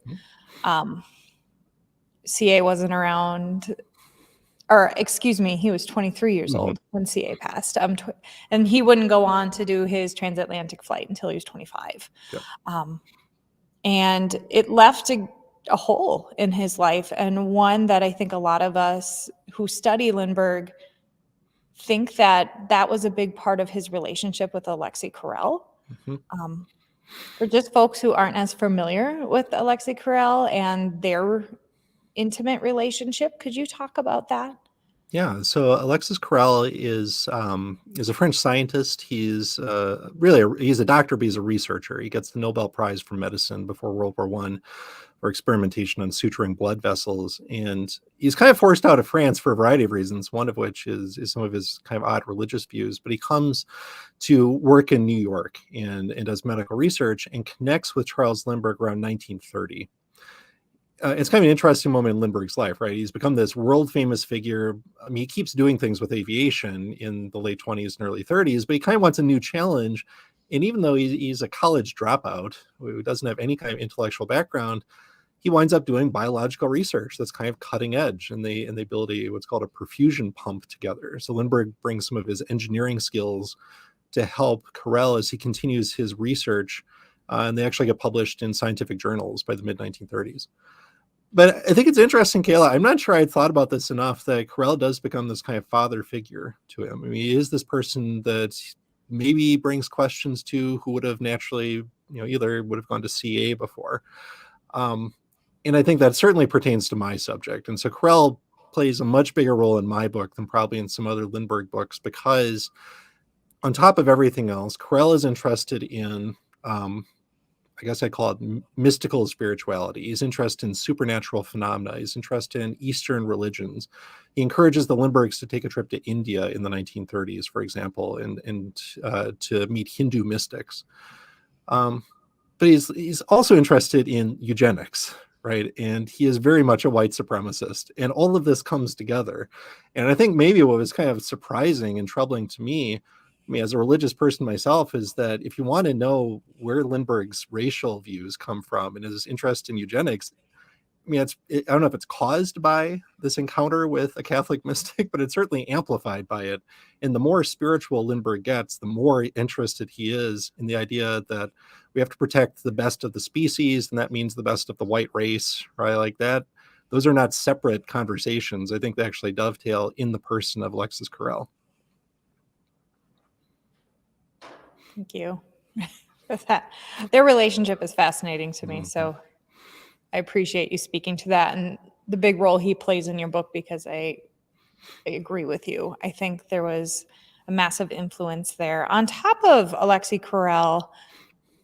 CA wasn't around, or excuse me, he was 23 years old when CA passed. And he wouldn't go on to do his transatlantic flight until he was 25. Yep. And it left a hole in his life, and one that I think a lot of us who study Lindbergh think that was a big part of his relationship with Alexi Carrell. For just folks who aren't as familiar with Alexi Carrell and their intimate relationship, could you talk about that? Yeah, so Alexis Carrell is a French scientist. He's he's a doctor, but he's a researcher. He gets the Nobel Prize for medicine before World War I for experimentation on suturing blood vessels, and he's kind of forced out of France for a variety of reasons. One of which is some of his kind of odd religious views. But he comes to work in New York and does medical research and connects with Charles Lindbergh around 1930. It's kind of an interesting moment in Lindbergh's life, right? He's become this world famous figure. I mean, he keeps doing things with aviation in the late 20s and early 30s, but he kind of wants a new challenge. And even though he's a college dropout who doesn't have any kind of intellectual background, he winds up doing biological research that's kind of cutting edge. And they build what's called a perfusion pump together. So Lindbergh brings some of his engineering skills to help Carrell as he continues his research. And they actually get published in scientific journals by the mid 1930s. But I think it's interesting, Kayla. I'm not sure I'd thought about this enough, that Carrell does become this kind of father figure to him. I mean, he is this person that maybe brings questions to who would have naturally, either would have gone to CA before. And I think that certainly pertains to my subject. And so Carrell plays a much bigger role in my book than probably in some other Lindbergh books, because on top of everything else, Carrell is interested in I guess I call it mystical spirituality. He's interested in supernatural phenomena. He's interested in Eastern religions. He encourages the Lindberghs to take a trip to India in the 1930s, for example, and to meet Hindu mystics. But he's also interested in eugenics, right? And he is very much a white supremacist. And all of this comes together. And I think maybe what was kind of surprising and troubling to me, I mean, as a religious person myself, is that if you want to know where Lindbergh's racial views come from and his interest in eugenics, I mean, I don't know if it's caused by this encounter with a Catholic mystic, but it's certainly amplified by it. And the more spiritual Lindbergh gets, the more interested he is in the idea that we have to protect the best of the species, and that means the best of the white race, right? Like that. Those are not separate conversations. I think they actually dovetail in the person of Alexi Carrell. Thank you for that. Their relationship is fascinating to me, so I appreciate you speaking to that and the big role he plays in your book, because I agree with you. I think there was a massive influence there. On top of Alexi Carrell,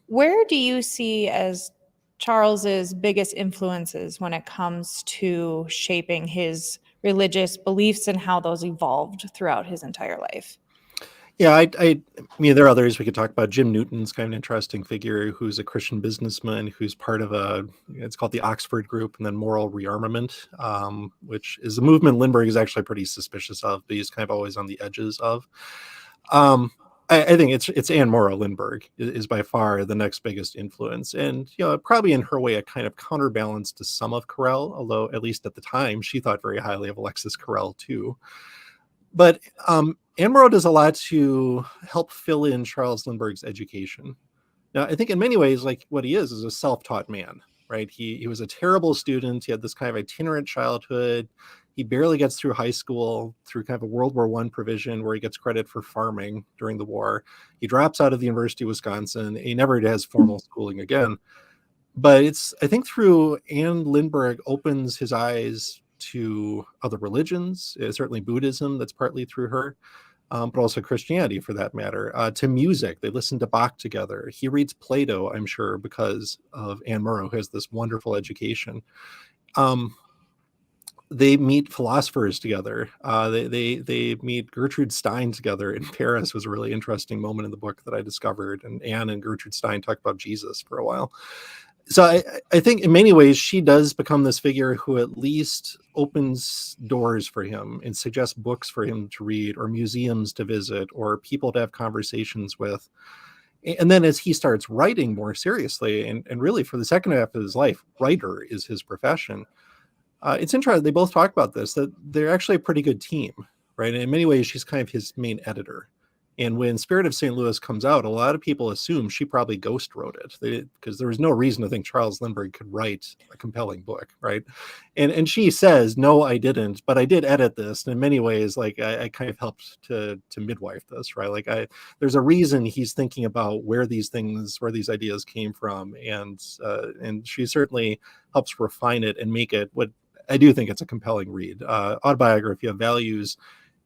where do you see as Charles's biggest influences when it comes to shaping his religious beliefs and how those evolved throughout his entire life? Yeah, I mean, there are others we could talk about. Jim Newton's kind of an interesting figure who's a Christian businessman who's part of it's called the Oxford Group and then Moral Rearmament, which is a movement Lindbergh is actually pretty suspicious of, but he's kind of always on the edges of. I think it's Anne Morrow Lindbergh is by far the next biggest influence. And, probably in her way, a kind of counterbalance to some of Carrell, although at least at the time, she thought very highly of Alexi Carrell too. But Anne Morrow does a lot to help fill in Charles Lindbergh's education. Now, I think in many ways, like what he is a self-taught man, right? He was a terrible student. He had this kind of itinerant childhood. He barely gets through high school through kind of a World War I provision where he gets credit for farming during the war. He drops out of the University of Wisconsin. He never has formal schooling again. But I think through Anne Lindbergh opens his eyes to other religions, certainly Buddhism, that's partly through her, but also Christianity for that matter, to music. They listen to Bach together. He reads Plato, I'm sure, because of Anne Morrow, who has this wonderful education. They meet philosophers together. They meet Gertrude Stein together in Paris. Was a really interesting moment in the book that I discovered. And Anne and Gertrude Stein talked about Jesus for a while. So I think in many ways she does become this figure who at least opens doors for him and suggests books for him to read or museums to visit or people to have conversations with. And then as he starts writing more seriously, and really for the second half of his life, writer is his profession. It's interesting. They both talk about this, that they're actually a pretty good team, right? And in many ways, she's kind of his main editor. And when Spirit of St. Louis comes out, a lot of people assume she probably ghost wrote it because there was no reason to think Charles Lindbergh could write a compelling book, right? And she says, no, I didn't, but I did edit this. And in many ways, like I kind of helped to midwife this, right? Like there's a reason he's thinking about where these ideas came from. And she certainly helps refine it and make it what I do think it's a compelling read. Autobiography of Values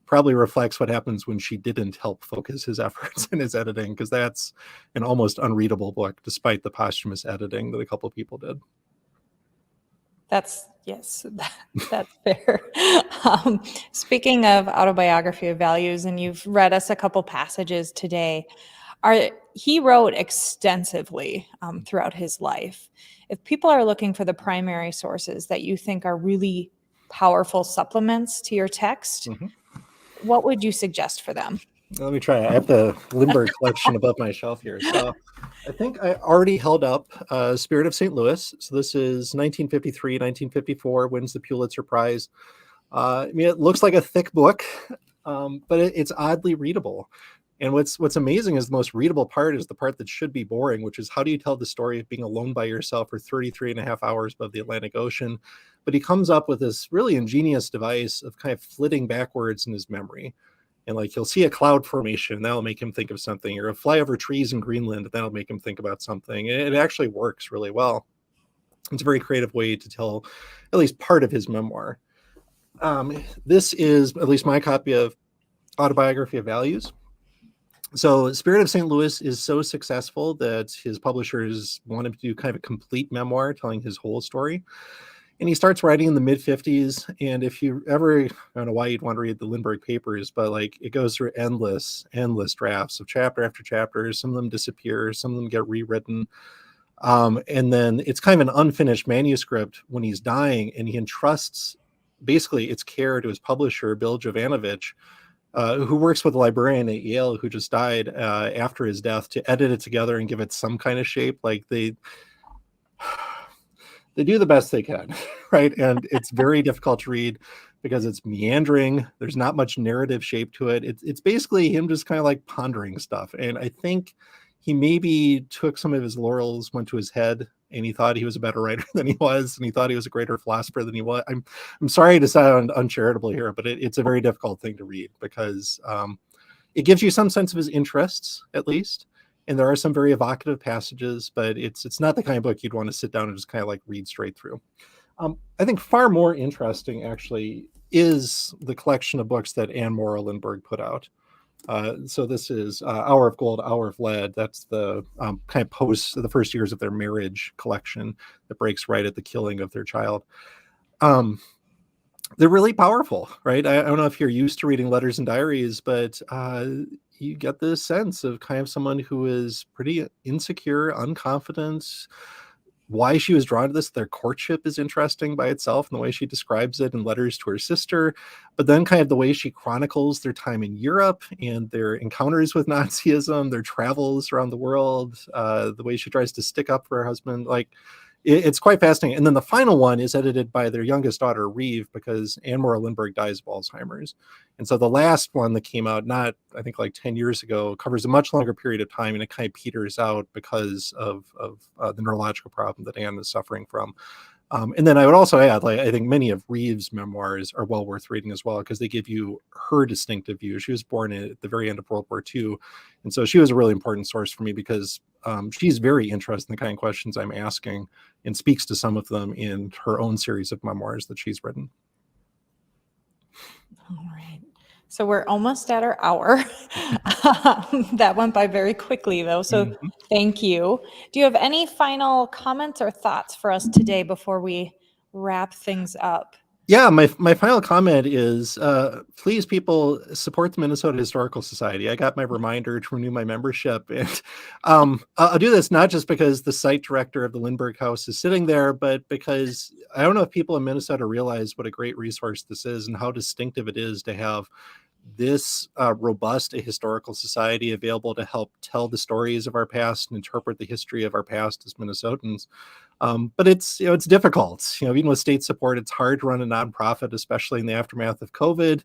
probably reflects what happens when she didn't help focus his efforts in his editing, because that's an almost unreadable book, despite the posthumous editing that a couple of people did. That's fair. Speaking of Autobiography of Values, and you've read us a couple passages today, he wrote extensively throughout his life. If people are looking for the primary sources that you think are really powerful supplements to your text, what would you suggest for them? Let me try. I have the Lindbergh collection above my shelf here. So I think I already held up Spirit of St. Louis. So this is 1953, 1954, wins the Pulitzer Prize. I mean, it looks like a thick book, but it's oddly readable. And what's amazing is the most readable part is the part that should be boring, which is how do you tell the story of being alone by yourself for 33 and a half hours above the Atlantic Ocean? But he comes up with this really ingenious device of kind of flitting backwards in his memory. And like he'll see a cloud formation, that'll make him think of something, or a fly over trees in Greenland, that'll make him think about something. And it actually works really well. It's a very creative way to tell at least part of his memoir. This is at least my copy of Autobiography of Values. So Spirit of St. Louis is so successful that his publishers want him to do kind of a complete memoir telling his whole story. And he starts writing in the mid-50s. And if you ever, I don't know why you'd want to read the Lindbergh papers, but like it goes through endless drafts of chapter after chapter. Some of them disappear, some of them get rewritten. And then it's kind of an unfinished manuscript when he's dying, and he entrusts basically its care to his publisher, Bill Jovanovich, who works with the librarian at Yale who just died after his death, to edit it together and give it some kind of shape. Like they do the best they can, right? And it's very difficult to read because it's meandering. There's not much narrative shape to it. It's basically him just kind of like pondering stuff. And I think he maybe took some of his laurels, went to his head, and he thought he was a better writer than he was, and he thought he was a greater philosopher than he was. I'm sorry to sound uncharitable here, but it's a very difficult thing to read because it gives you some sense of his interests, at least. And there are some very evocative passages, but it's not the kind of book you'd want to sit down and just kind of like read straight through. I think far more interesting, actually, is the collection of books that Anne Morrow Lindbergh put out. So this is Hour of Gold, Hour of Lead. That's the kind of post the first years of their marriage collection that breaks right at the killing of their child. They're really powerful, right? I don't know if you're used to reading letters and diaries, but you get this sense of kind of someone who is pretty insecure, unconfident. Why she was drawn to this, their courtship is interesting by itself, and the way she describes it in letters to her sister, but then kind of the way she chronicles their time in Europe and their encounters with Nazism, their travels around the world, the way she tries to stick up for her husband. Like, it's quite fascinating. And then the final one is edited by their youngest daughter, Reeve, because Anne Morrow Lindbergh dies of Alzheimer's. And so the last one that came out, not, I think, like 10 years ago, covers a much longer period of time, and it kind of peters out because of the neurological problem that Anne is suffering from. And then I would also add, like, I think many of Reeve's memoirs are well worth reading as well, because they give you her distinctive view. She was born at the very end of World War II. And so she was a really important source for me because she's very interested in the kind of questions I'm asking and speaks to some of them in her own series of memoirs that she's written. All right. So we're almost at our hour. That went by very quickly, though. So Thank you. Do you have any final comments or thoughts for us today before we wrap things up? Yeah, my final comment is, please, people, support the Minnesota Historical Society. I got my reminder to renew my membership, and I'll do this not just because the site director of the Lindbergh House is sitting there, but because I don't know if people in Minnesota realize what a great resource this is and how distinctive it is to have this robust a historical society available to help tell the stories of our past and interpret the history of our past as Minnesotans. But it's difficult. Even with state support, it's hard to run a nonprofit, especially in the aftermath of COVID.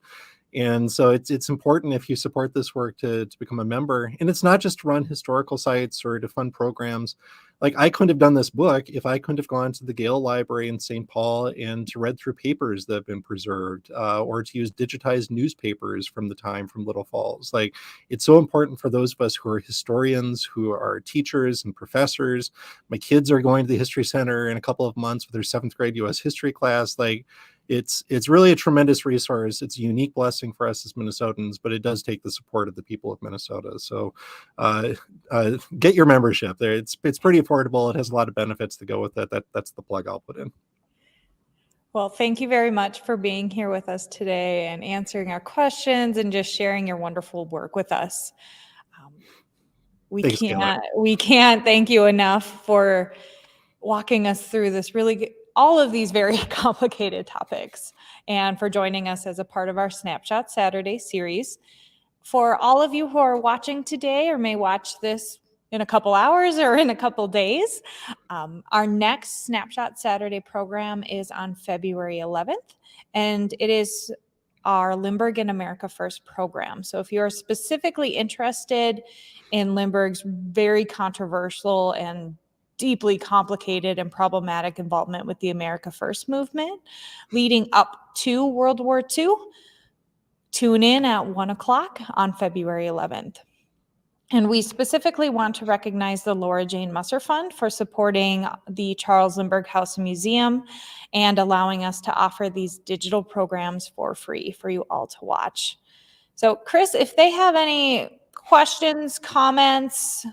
And so it's important, if you support this work, to become a member. And it's not just to run historical sites or to fund programs. Like, I couldn't have done this book if I couldn't have gone to the Gale Library in St. Paul and to read through papers that have been preserved, or to use digitized newspapers from the time from Little Falls. Like, it's so important for those of us who are historians, who are teachers and professors. My kids are going to the History Center in a couple of months with their 7th grade U.S. history class. Like, it's really a tremendous resource. It's a unique blessing for us as Minnesotans, but it does take the support of the people of Minnesota. So get your membership there. It's pretty affordable. It has a lot of benefits to go with it. That's the plug I'll put in. Well, thank you very much for being here with us today and answering our questions and just sharing your wonderful work with us. Thanks, Kayla. We can't thank you enough for walking us through this all of these very complicated topics, and for joining us as a part of our Snapshot Saturday series. For all of you who are watching today or may watch this in a couple hours or in a couple days, our next Snapshot Saturday program is on February 11th, and it is our Lindbergh in America First program. So if you're specifically interested in Lindbergh's very controversial and deeply complicated and problematic involvement with the America First movement leading up to World War II, tune in at 1 o'clock on February 11th. And we specifically want to recognize the Laura Jane Musser Fund for supporting the Charles Lindbergh House and Museum and allowing us to offer these digital programs for free for you all to watch. So, Chris, if they have any questions, comments,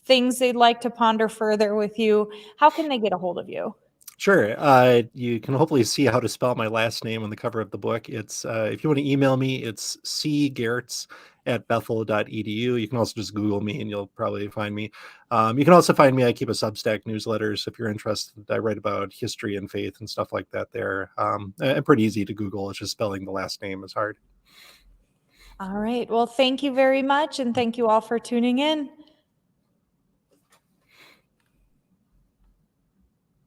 things they'd like to ponder further with you, how can they get a hold of you? Sure. You can hopefully see how to spell my last name on the cover of the book. It's if you want to email me, it's cgehrz@bethel.edu. You can also just Google me and you'll probably find me. You can also find me. I keep a Substack newsletter, so if you're interested, I write about history and faith and stuff like that there. And pretty easy to Google. It's just spelling the last name is hard. All right. Well, thank you very much, and thank you all for tuning in.